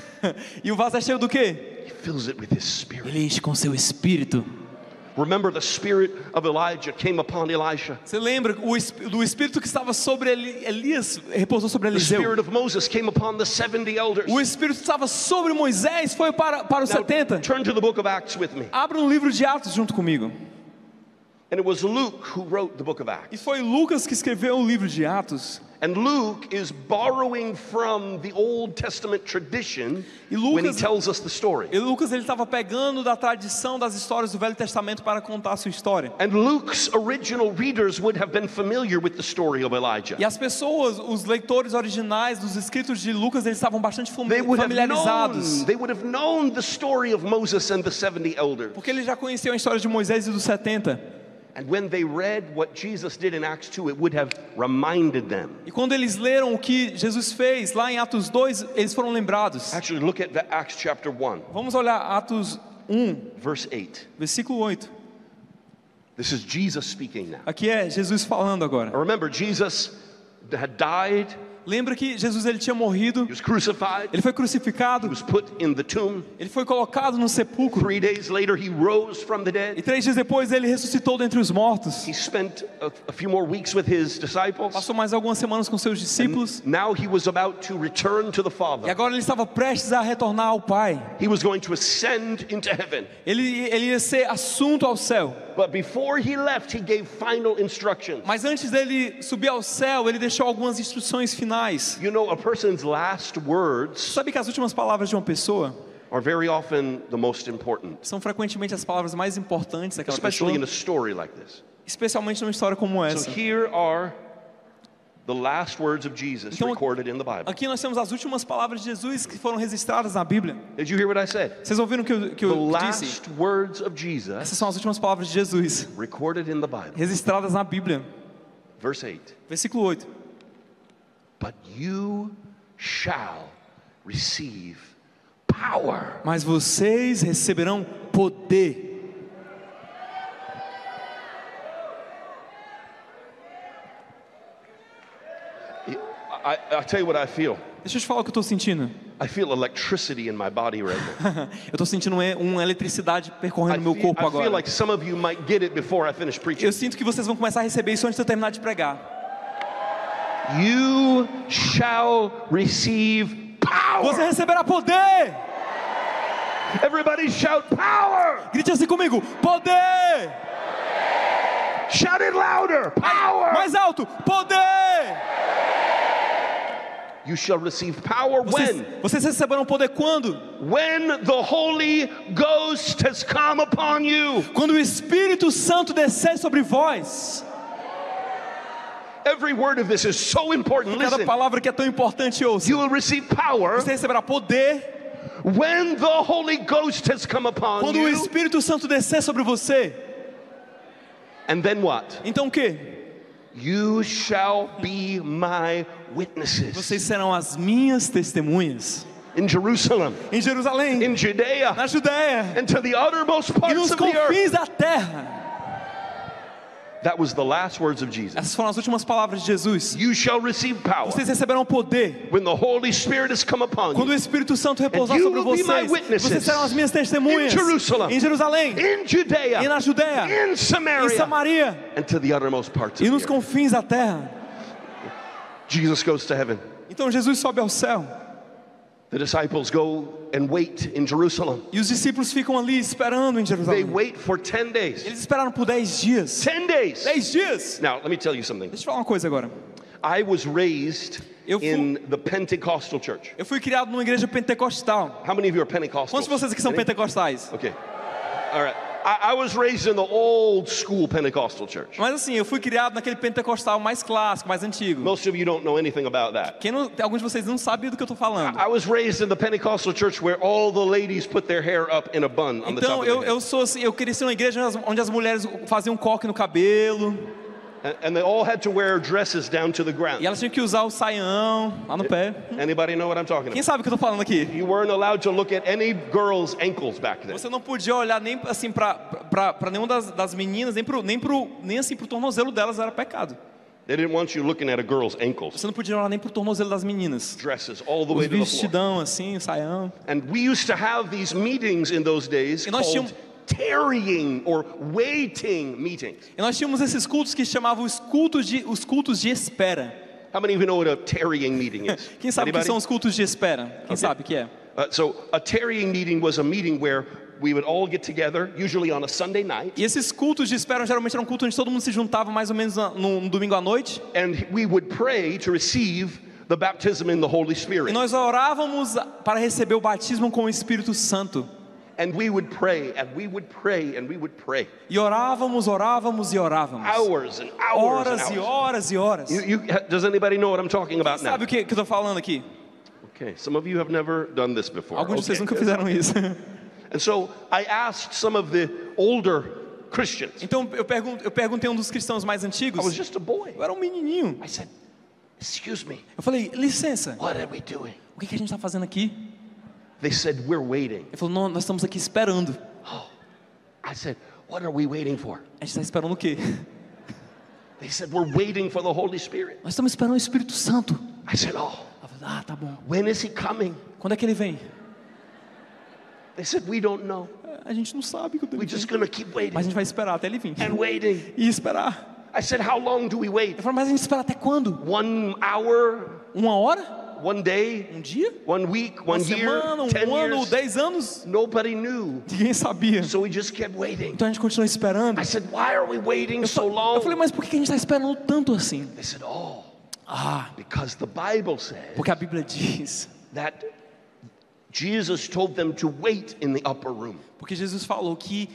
E o vaso é cheio do quê? He fills it with His Spirit. Ele enche com seu espírito. Remember, the spirit of Elijah came upon Elisha. Você lembra do espírito que estava sobre Elias, repousou sobre The Eliseu. spirit of Moses came upon the 70 elders. O espírito que estava sobre Moisés foi para os Now, 70. turn to the book of Acts with me. Abra um livro de Atos junto comigo. And it was Luke who wrote the book of E Acts. foi Lucas que escreveu o livro de Atos. And Luke is borrowing from the Old Testament tradition E when he Lucas- tells us the story. E Lucas ele estava pegando da tradição das histórias do Velho Testamento para contar a sua história. And Luke's original readers would have been familiar with the story of Elijah. E as pessoas, os leitores originais dos escritos de Lucas, eles estavam bastante They would familiarizados. have known the story of Moses and the 70 elders. Porque eles já conheciam a história de Moisés e dos 70. And when they read what Jesus did in Acts 2, it would have reminded them. E quando eles leram o que Jesus fez lá em Atos 2, eles foram lembrados. Actually, look at the Acts chapter 1, Vamos olhar Atos 1, verse 8. versículo 8. This is Jesus speaking now. Aqui é Jesus falando agora. Remember, Jesus had died, Lembra que Jesus ele tinha morrido, he was crucified, ele foi he crucificado, was put in the tomb. ele foi colocado no sepulcro. 3 days later, he rose from the E dead. 3 dias depois ele ressuscitou dentre os mortos. He spent a few more weeks with his disciples. Passou mais algumas semanas com seus discípulos. Now he was about to return to the E Father. agora ele estava prestes a retornar ao Pai. He was going to ascend into heaven. Ele ia ser assunto ao céu. But before he left, he gave final instructions. Mas antes dele subir ao céu, ele deixou algumas instruções finais. You know, a person's last words Sabe que as últimas palavras de uma pessoa are very often the most important, são frequentemente as palavras mais importantes daquela pessoa, especially in a story like this. especialmente numa história como So essa. here are the last words of Jesus Então, recorded in the Bible. Aqui nós temos as últimas palavras de Jesus que foram registradas na Bíblia. Did you hear what I said? Vocês ouviram o que The eu disse? last words of Jesus Essas são as últimas palavras de Jesus, recorded in the Bible. registradas na Bíblia. Verse 8. Versículo 8. But you shall receive power. Mas vocês receberão poder. I tell you what I feel. Deixa eu te falar o que eu estou sentindo. I feel electricity in my body right now. Eu estou sentindo uma eletricidade percorrendo meu corpo I feel agora. like some of you might get it before I finish preaching. Eu sinto que vocês vão começar a receber isso antes de eu terminar de pregar. You shall receive power. Você receberá poder. Everybody shout power. Grite assim comigo: poder. Shout it louder. Power. Mais alto: poder. You shall receive power when? Vocês receberão poder quando? When the Holy Ghost has come upon you. Quando o Espírito Santo descer sobre vós. Every word of this is so important. Cada Listen. palavra que é tão importante, ouça. You will receive power Você receberá poder when the Holy Ghost has come upon quando o you. Espírito Santo descer sobre você. And then what? Então o quê? You shall be my witnesses. Vocês serão as minhas testemunhas. in Jerusalem, em Jerusalém, in Judea, na Judéia and to the uttermost e parts nos of the earth. confins da terra. That was the last words of Jesus. Essas foram as últimas palavras de Jesus. You shall receive power Vocês receberão poder when the Holy Spirit has come upon quando o you. Espírito Santo repousar And you sobre will be my vocês. witnesses Vocês serão as minhas testemunhas in Jerusalem, em Jerusalém, in Judea, e na Judéia, in em Samaria, Samaria and to the uttermost parts e of nos the earth. confins da terra. Jesus goes to heaven. Então Jesus sobe ao céu The disciples go and wait in Jerusalem. e os discípulos ficam ali esperando em They Jerusalém. wait for 10 days. Eles esperaram por 10 dias. 10 days. 10 dias. Now, let me tell you something. Deixa eu falar uma coisa agora. I was raised Eu fui- in the Pentecostal church. Eu fui criado numa igreja pentecostal. How many of you are Pentecostals? Quantos de vocês aqui são Any? pentecostais? Okay. All right. I was raised in the old school Pentecostal church. Mas assim, eu fui criado naquele pentecostal mais clássico, mais antigo. Most of you don't know anything about that. Alguns de vocês não sabem do que eu estou falando. I was raised in the Pentecostal church where all the ladies put their hair up in a bun on the top Então of their head. eu sou assim, eu cresci numa igreja onde as mulheres faziam coque no cabelo And they all had to wear dresses down to the ground. e elas tinham que usar o saião lá no pé. Anybody know what I'm talking Quem about? sabe o que eu estou falando aqui? You weren't allowed to look at any girl's ankles back then. Você não podia olhar nem assim para nenhuma das meninas, nem assim pro tornozelo delas, era pecado. They didn't want you looking at a girl's ankles. Você não podia olhar nem pro tornozelo das meninas. Dresses all the Os way to the floor. vestidão assim, o saião. And we used to have these meetings in those days E nós called tínhamos- tarrying or waiting meetings. E nós tínhamos esses cultos que chamavam os cultos de espera. How many of you know what a tarrying meeting is? Quem sabe o que Anybody? são os cultos de espera? Quem sabe o que é? So a tarrying meeting was a meeting where we would all get together, usually on a Sunday night, E esses cultos de espera geralmente eram cultos onde todo mundo se juntava mais ou menos no domingo à noite. and we would pray to receive the baptism in the Holy E Spirit. nós orávamos para receber o batismo com o Espírito Santo. And we would pray, and we would pray, and we would pray. E orávamos e orávamos. Hours and hours and Horas e hours. horas e horas. Does anybody know what I'm talking about now? Sabe o que eu estou falando aqui? Okay, some of you have never done this before. Alguns de vocês Okay. nunca fizeram isso. And so I asked some of the older Christians. Então eu perguntei a um dos cristãos mais I was antigos. just a boy. Eu era um menininho. I said, "Excuse me, Eu falei, licença, what are we doing?" o que a gente está fazendo aqui? They said, "We're waiting." Ele falou, não, nós estamos aqui esperando. I said, "What are we waiting for?" A gente está esperando o quê? They said, "We're waiting for the Holy Spirit." Nós estamos esperando o Espírito Santo. I said, "Oh, Eu falei, tá bom. when is he coming?" Quando é que ele vem? They said, "We don't know. A gente não sabe quando We're ele just vem. going to keep Mas waiting a gente vai esperar até ele vir. and waiting." E esperar. I said, "How long do we wait? Eu falei, mas a gente espera até quando? 1 hour, 1 hora? 1 day, Um dia? 1 week, Uma 1 year, semana? 10 Um ano? years?" 10 anos? Nobody knew. Ninguém sabia. So we just kept waiting. Então a gente continua esperando. I said, "Why are we waiting so Eu long?" falei, mas por que a gente está esperando tanto assim? They said, "Oh, Ah, because the Bible says porque a Bíblia diz. that Jesus told them to wait in the upper room. Porque Jesus falou que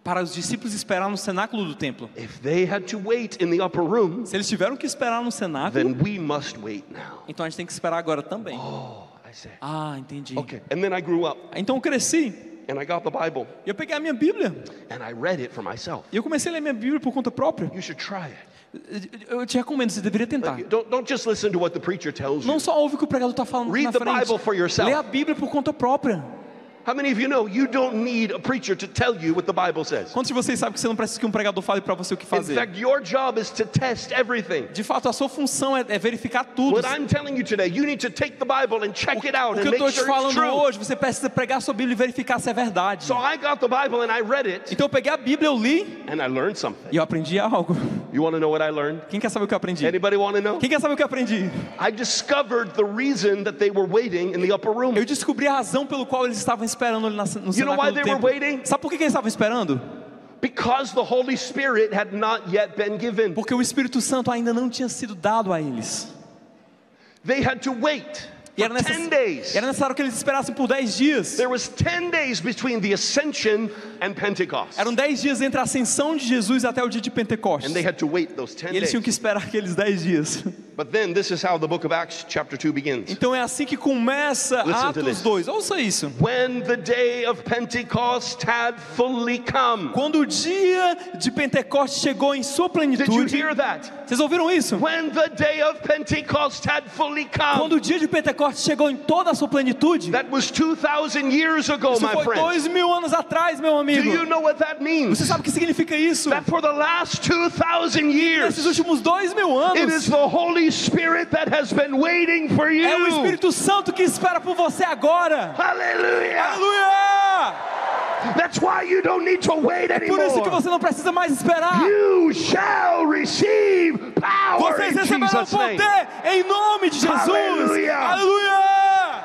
para os discípulos esperar no cenáculo do templo. If they had to wait in the upper room, Se eles tiveram que esperar no cenáculo, then we must wait now." então a gente tem que esperar agora também. Oh, I said, Ah, entendi. okay. And then I grew up Então eu cresci. and I got the Bible E eu peguei a minha Bíblia. and I read it for myself. E eu comecei a ler minha Bíblia por conta própria. You should try it. Eu te recomendo, você deveria tentar. Don't just listen to what the preacher tells you. Não só ouve o que o pregador está falando Read na the frente. Bible for yourself. Lê a Bíblia por conta própria. How many of you know you don't need a preacher to tell you what the Bible says? Quantos de vocês sabem que você não precisa que um pregador fale para você o que In fazer? fact, your job is to test everything. De fato, a sua função é verificar tudo. What I'm telling you today, you need to take the Bible and check it out O and que eu make estou te sure it's falando true. hoje, você precisa pregar a sua Bíblia e verificar se é verdade. So I got the Bible and I read it Então eu peguei a Bíblia, eu li and I learned something. e eu aprendi algo. You want to know what I learned? Quem quer saber o que eu aprendi? Anybody want to know? Quem quer saber o que eu aprendi? I discovered the reason that they were waiting in the upper room. Eu descobri a razão pelo qual eles estavam esperando ali no You know why cenáculo do they were templo. waiting? Sabe por que eles estavam esperando? Because the Holy Spirit had not yet been given. Porque o Espírito Santo ainda não tinha sido dado a eles. They had to wait E for 10 days. era necessário que eles esperassem por 10 dias. There was 10 days between the ascension and Pentecost. Eram 10 dias entre a ascensão de Jesus até o dia de Pentecostes. And they had to wait those 10 E eles days. tinham que esperar aqueles 10 dias. But then this is how the book of Acts chapter 2 begins. Então é assim que começa Listen to this. Atos 2. Ouça isso. When the day of Pentecost had fully come. Quando o dia de Pentecostes chegou em sua Did you plenitude. hear that? Vocês ouviram isso? When the day of Pentecost had fully come. Quando o dia de Pentecostes chegou em toda a sua plenitude. That was 2,000 years ago, Isso my foi friend. 2000 anos atrás, meu Do amigo. you know what that means? Você sabe o que significa isso? That for the last 2,000 Nesses years, últimos 2000 it is anos, the Holy Spirit that has been waiting for é o you. Espírito Santo que espera por você agora. Hallelujah. Aleluia! That's why you don't need to wait Por isso que anymore. você não precisa mais esperar. You shall receive power Vocês in receberão Jesus' name. poder em nome de Jesus. Aleluia! Aleluia!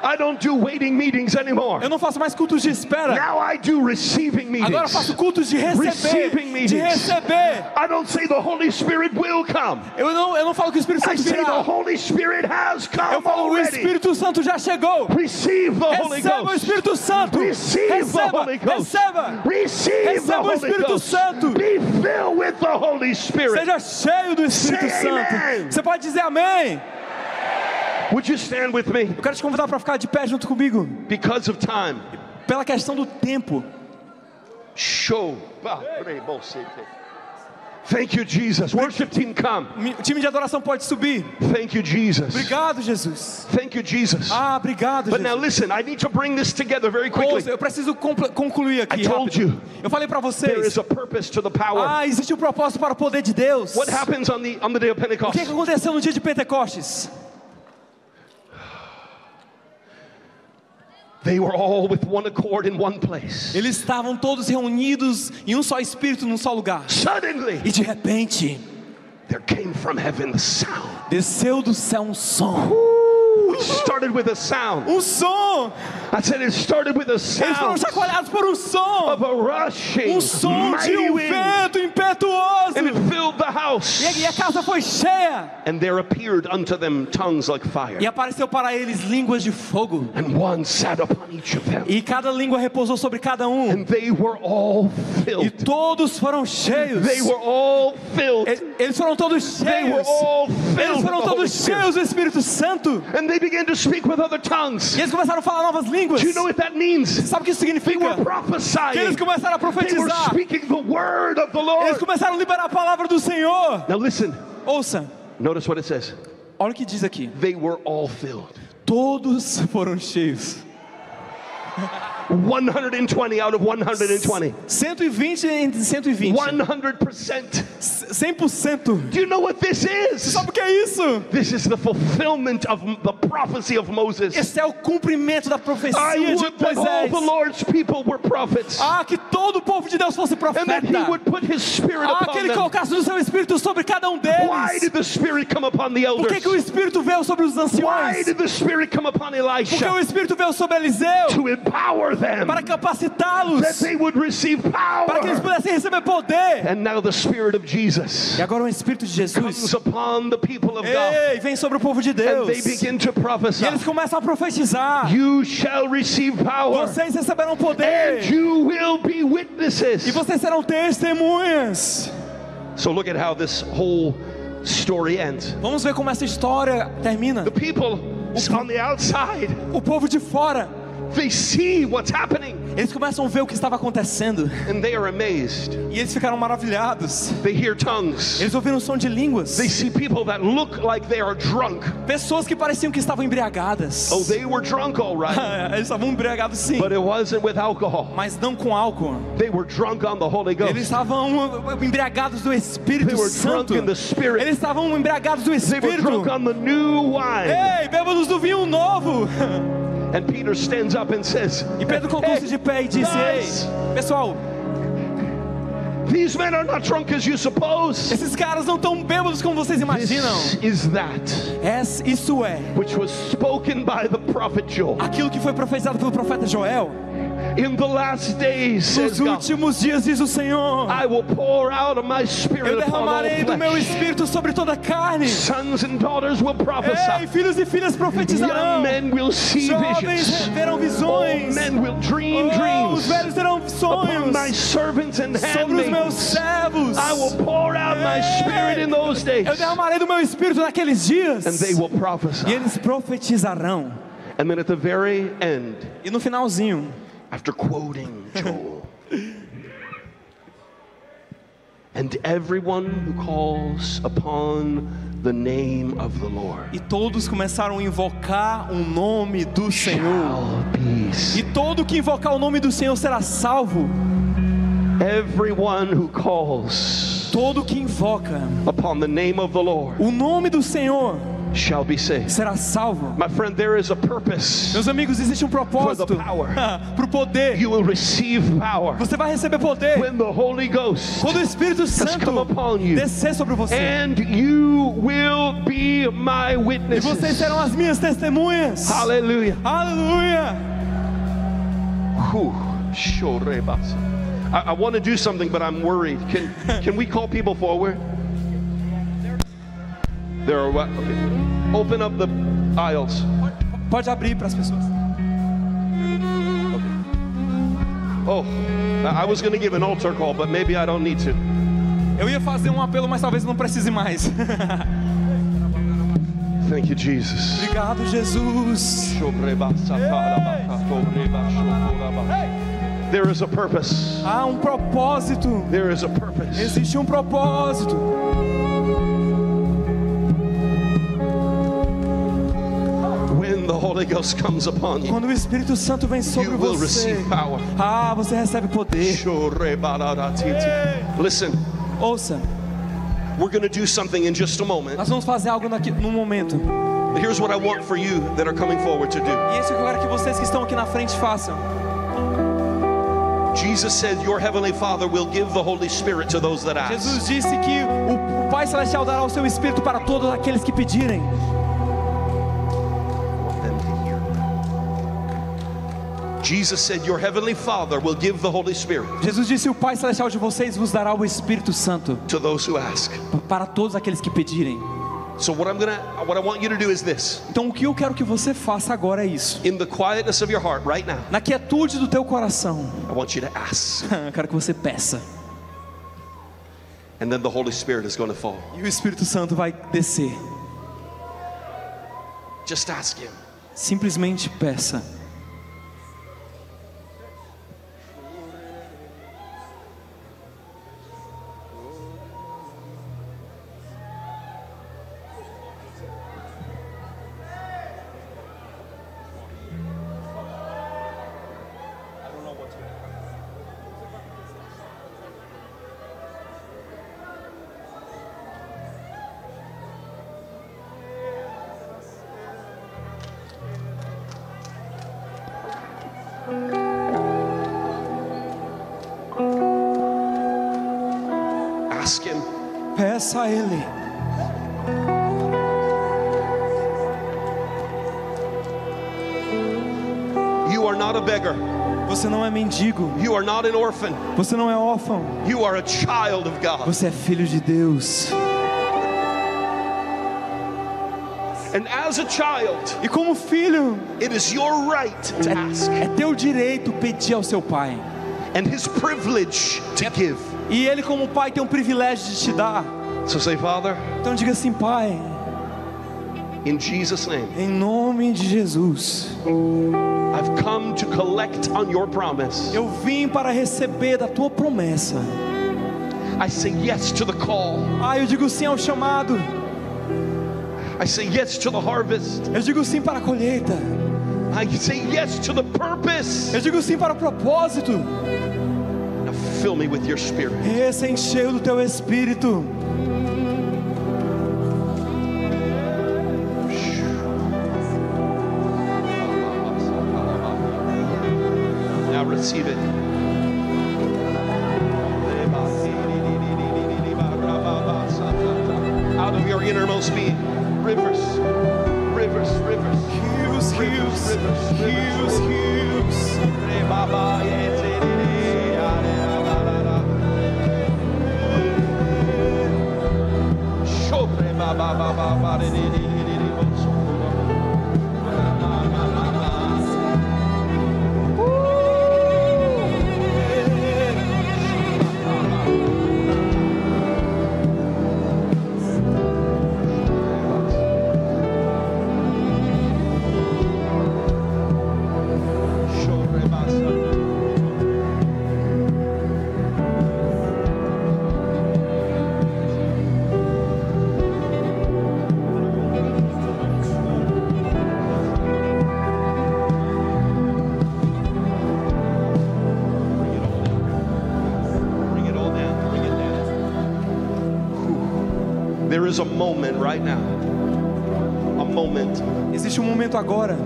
I don't do waiting meetings anymore. Eu não faço mais cultos de espera. Now I do receiving Agora eu faço meetings. cultos de receber. Receiving meetings. De receber. I don't say the Holy Spirit will come. Eu não falo que o Espírito I Santo say the virá. Holy Spirit has Eu come falo o already. Espírito Santo já chegou. Receive the Holy Receba o Ghost. Espírito Santo. Receive the Receba, Holy Ghost. receba. Receive the Receba o Holy Espírito Ghost. Santo. Be filled with the Holy Spirit. Seja cheio do Espírito Say Santo. amen. Você pode dizer amém? Would you stand with me? Eu quero te convidar para ficar de pé junto comigo. Because of time. Pela questão do tempo. Show. Thank you, Jesus. Worship team, come. O time de adoração pode subir. Thank you, Jesus. Obrigado, Jesus. Thank you, Jesus. Obrigado, But now Jesus. listen, I need to bring this together very quickly. Ouça, eu preciso concluir aqui I told rápido. you. Eu falei para There vocês. is a purpose to the power. Existe um propósito para o poder de Deus. What happens on the day of O que Pentecost? aconteceu no dia de Pentecostes? They were all with one accord in one place. Eles estavam todos reunidos em um só espírito, num só lugar. Suddenly, E de repente, there came from heaven the sound. desceu do céu um som. It started with a sound. Um som! I said it started with a Eles foram sound chacoalhados por um som. of a rushing, Som de mighty wind, vento impetuoso. and it filled the house. E a casa foi cheia. And there appeared unto them tongues like fire. E apareceu para eles línguas de fogo. And one sat upon each of them. E cada língua repousou sobre cada um. And they were all E filled. todos foram cheios. They were all filled. Eles foram todos They were cheios. all Eles filled with foram the Holy todos Spirit. cheios do Espírito Santo. And they began to speak with other tongues. E eles começaram a falar novas línguas. Do you know what that means? Sabe o que isso They significa? were Que eles prophesying. começaram a They were profetizar. speaking the word of the Eles Lord. começaram a liberar a palavra do Senhor. Now listen. Ouça, Notice what it says. olha o que diz aqui. They were all filled. Todos foram cheios. 120 out of 120. 120 entre 120. 100%. 100%. Do you know what this is? Sabe o que é isso? This is the fulfillment of the prophecy of Moses. Esse é o cumprimento da I profecia de would that all Moisés. the Lord's people were prophets. Que todo o povo de Deus fosse And that he profeta. would put his spirit Que upon ele them. colocasse o seu Espírito sobre cada um Why deles. did the spirit come upon the Por que o elders? Espírito veio sobre os Why anciões? did the spirit come upon Porque o Elisha? Espírito veio sobre Eliseu To empower them. para That capacitá-los, they would receive para que eles power. pudessem receber poder. And now the spirit of Jesus E agora o Espírito de comes Jesus, upon the people of God. ei, vem sobre o povo de And Deus. they begin to prophesy. E eles começam a profetizar. You shall receive power. Vocês receberão And poder. you will be witnesses. E vocês serão testemunhas. So look at how this whole story ends. Vamos ver como essa história termina. The people on the outside, O povo de fora, they see what's happening eles começam a ver o que estava acontecendo. and they are amazed. E eles ficaram maravilhados. They hear tongues. Eles ouviram o som de línguas. They see people that look like they are drunk. Pessoas que pareciam que estavam embriagadas. Oh, they were drunk all right, Eles estavam embriagados sim, but it wasn't with alcohol. mas não com álcool. They were drunk on the Holy Eles Ghost. estavam embriagados do They Espírito were Santo. drunk in the Spirit. Eles estavam embriagados do They were drunk Espírito. on the new wine. Ei, bêbados do vinho novo. And Peter stands up and says, E Pedro colocou-se de pé e disse: guys, ei, pessoal, these men are not drunk as you suppose. esses caras não estão bêbados como vocês imaginam. This is that Isso é which was spoken by the prophet Joel. aquilo que foi profetizado pelo profeta Joel. In the last days, says Nos God, últimos dias, diz o Senhor, I will pour out of my eu spirit upon all derramarei do meu flesh. espírito sobre toda a carne. Sons and daughters will Ei, prophesy. filhos e filhas profetizarão. Young men will see Jovens visions. verão Old visões. men will dream Os dreams. velhos terão Upon my sonhos servants and sobre os meus handmaids, servos. I will pour out my spirit in those those days, eu derramarei do meu espírito naqueles dias, and they will e prophesy. eles profetizarão. And then at the very end, E no finalzinho, after quoting Joel, and everyone who calls upon the name of the Lord e todos começaram a invocar o nome do Senhor. shall be E saved. todo que invocar o nome do Senhor será salvo. Everyone who calls Todo que invoca upon the name of the Lord o nome do Senhor shall be saved. será salvo. My friend, there is a purpose. Meus amigos, existe um propósito For the power. para o poder. You will receive power Você vai receber poder when the Holy Ghost quando o Espírito has come Santo upon you, descer sobre você. and you will be my E vocês witnesses. serão as minhas testemunhas. Hallelujah. Aleluia. Whew. Shorebasa. I want to do something, but I'm worried. Can we call people forward? There are what? Okay. Open up the aisles. Pode abrir para as pessoas. Oh, I was going to give an altar call, but maybe I don't need to. Eu ia fazer um apelo, mas talvez não precise mais. Thank you, Jesus. Obrigado, Jesus. There is a purpose. Há um propósito. There is a purpose. Existe um propósito. When the Holy Ghost comes upon you, Quando o Espírito Santo vem sobre you will você, receive power. você recebe poder. Listen, Ouça, we're going to do something in just a moment. nós vamos fazer algo num momento. Here's what I want for you that are coming forward to do. E isso que eu quero que vocês que estão aqui na frente façam. Jesus said, your heavenly Father will give the Holy Spirit to those that ask. Jesus disse que o Pai Celestial dará o seu Espírito para todos aqueles que pedirem. Jesus said, your heavenly Father will give the Holy Spirit Jesus disse: o Pai Celestial de vocês vos dará o Espírito Santo to those who ask. para todos aqueles que pedirem. So what I want you to do is this. Então o que eu quero que você faça agora é isso. In the quietness of your heart right now, Na quietude do teu coração, I want you to ask. eu quero que você peça. And then the Holy Spirit is going to fall. E o Espírito Santo vai descer. Just ask Him. Simplesmente peça. Ask Him. Peça a Ele. You are not a beggar. Você não é mendigo. You are not an orphan. Você não é órfão. You are a child of God. Você é filho de Deus. And as a child, E como filho, it is your right to ask é teu direito pedir ao seu pai. and His privilege to give. E Ele como pai tem um privilégio de te dar. So say, Father, Então diga assim: Pai, in Jesus' name, em nome de Jesus, I've come to collect on your promise. eu vim para receber da tua promessa. I say yes to the call. Eu digo sim ao chamado. I say yes to the harvest. Eu digo sim para a colheita. I say yes to the purpose. Eu digo sim para o propósito. Now fill me with your Spirit. Esse encheu do teu espírito. Now receive it. Out of your innermost being, rivers, rivers, rivers. Rios, rios, rios, rios. There is a moment right now. A moment. Existe um momento agora.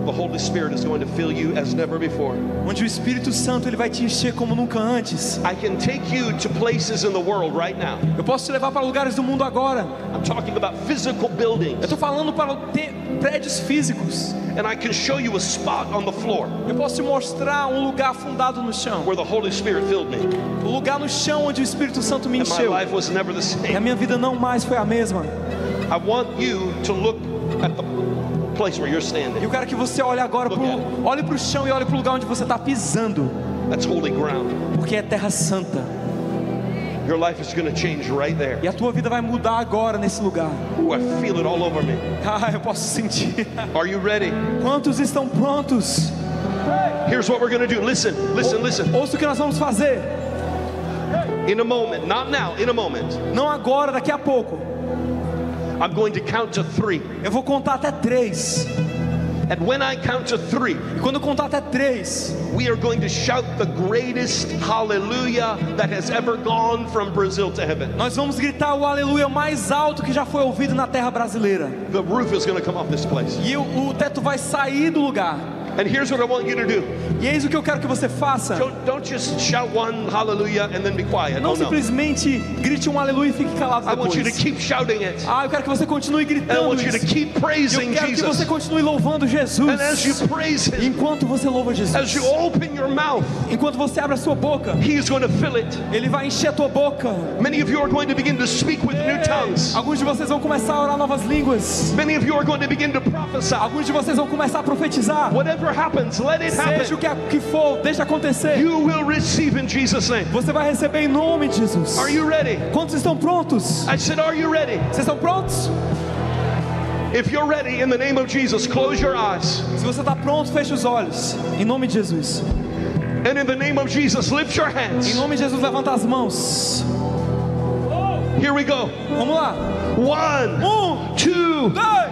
The Holy Spirit is going to fill you as never before. Onde o Espírito Santo ele vai te encher como nunca antes. I can take you to places in the world right now. Eu posso te levar para lugares do mundo agora. I'm talking about physical Eu buildings. estou falando para prédios físicos. And I can show you a spot on the floor Eu posso te mostrar um lugar afundado no chão. where the Holy Spirit filled me. O lugar no chão onde o Espírito Santo me And my encheu. life was never the E a same. minha vida não mais foi a mesma. I want you to look at the place where you're standing. Eu quero que você olhe agora olhe para o chão e olhe para o lugar onde você está pisando, That's holy ground. porque é terra santa. Your life is going to change right there. E a tua vida vai mudar agora nesse lugar. Ooh, I feel it all over me. Ah, eu posso sentir. Are you ready? Quantos estão prontos? Here's what we're going to do. Listen, listen, listen. Ouça o que nós vamos fazer. In a moment, not now, in a moment, Não agora, daqui a pouco. I'm going to count to 3. Eu vou contar até 3. And when I count to 3, E quando eu contar até 3, we are going to shout the greatest hallelujah that has ever gone from Brazil to heaven. nós vamos gritar o aleluia mais alto que já foi ouvido na terra brasileira. The roof is going to come off this place. E o teto vai sair do lugar. And here's what I want you to do. E eis o que eu quero que você faça. Don't just shout one hallelujah and then be quiet. Não Oh, no. simplesmente grite um aleluia e fique calado I want you to depois. keep shouting it. Ah, eu quero que você continue And I gritando want you to isso. keep Eu praising quero que você Jesus. continue louvando Jesus. And as you praise Him, Enquanto você louva as you Jesus, open your mouth, enquanto você abre a sua boca, He's going to fill it. Ele vai encher a tua boca. Many of you are going to begin to speak with new tongues. Alguns de vocês vão começar a orar novas línguas. Many of you are going to begin to prophesy. Alguns de vocês vão começar a profetizar. Whatever happens, let it Seja o happen. que for, deixa acontecer. You will receive in Jesus' name. Você vai receber em nome de Jesus. Are you ready? Quantos estão prontos? I said, are you ready? Vocês estão prontos? If you're ready, in the name of Jesus, close your eyes. Se você está pronto, feche os olhos. Em nome de Jesus. And in the name of Jesus, lift your Em hands. nome de Jesus, levanta as mãos. Here we go. Vamos lá. 1, 2, 2,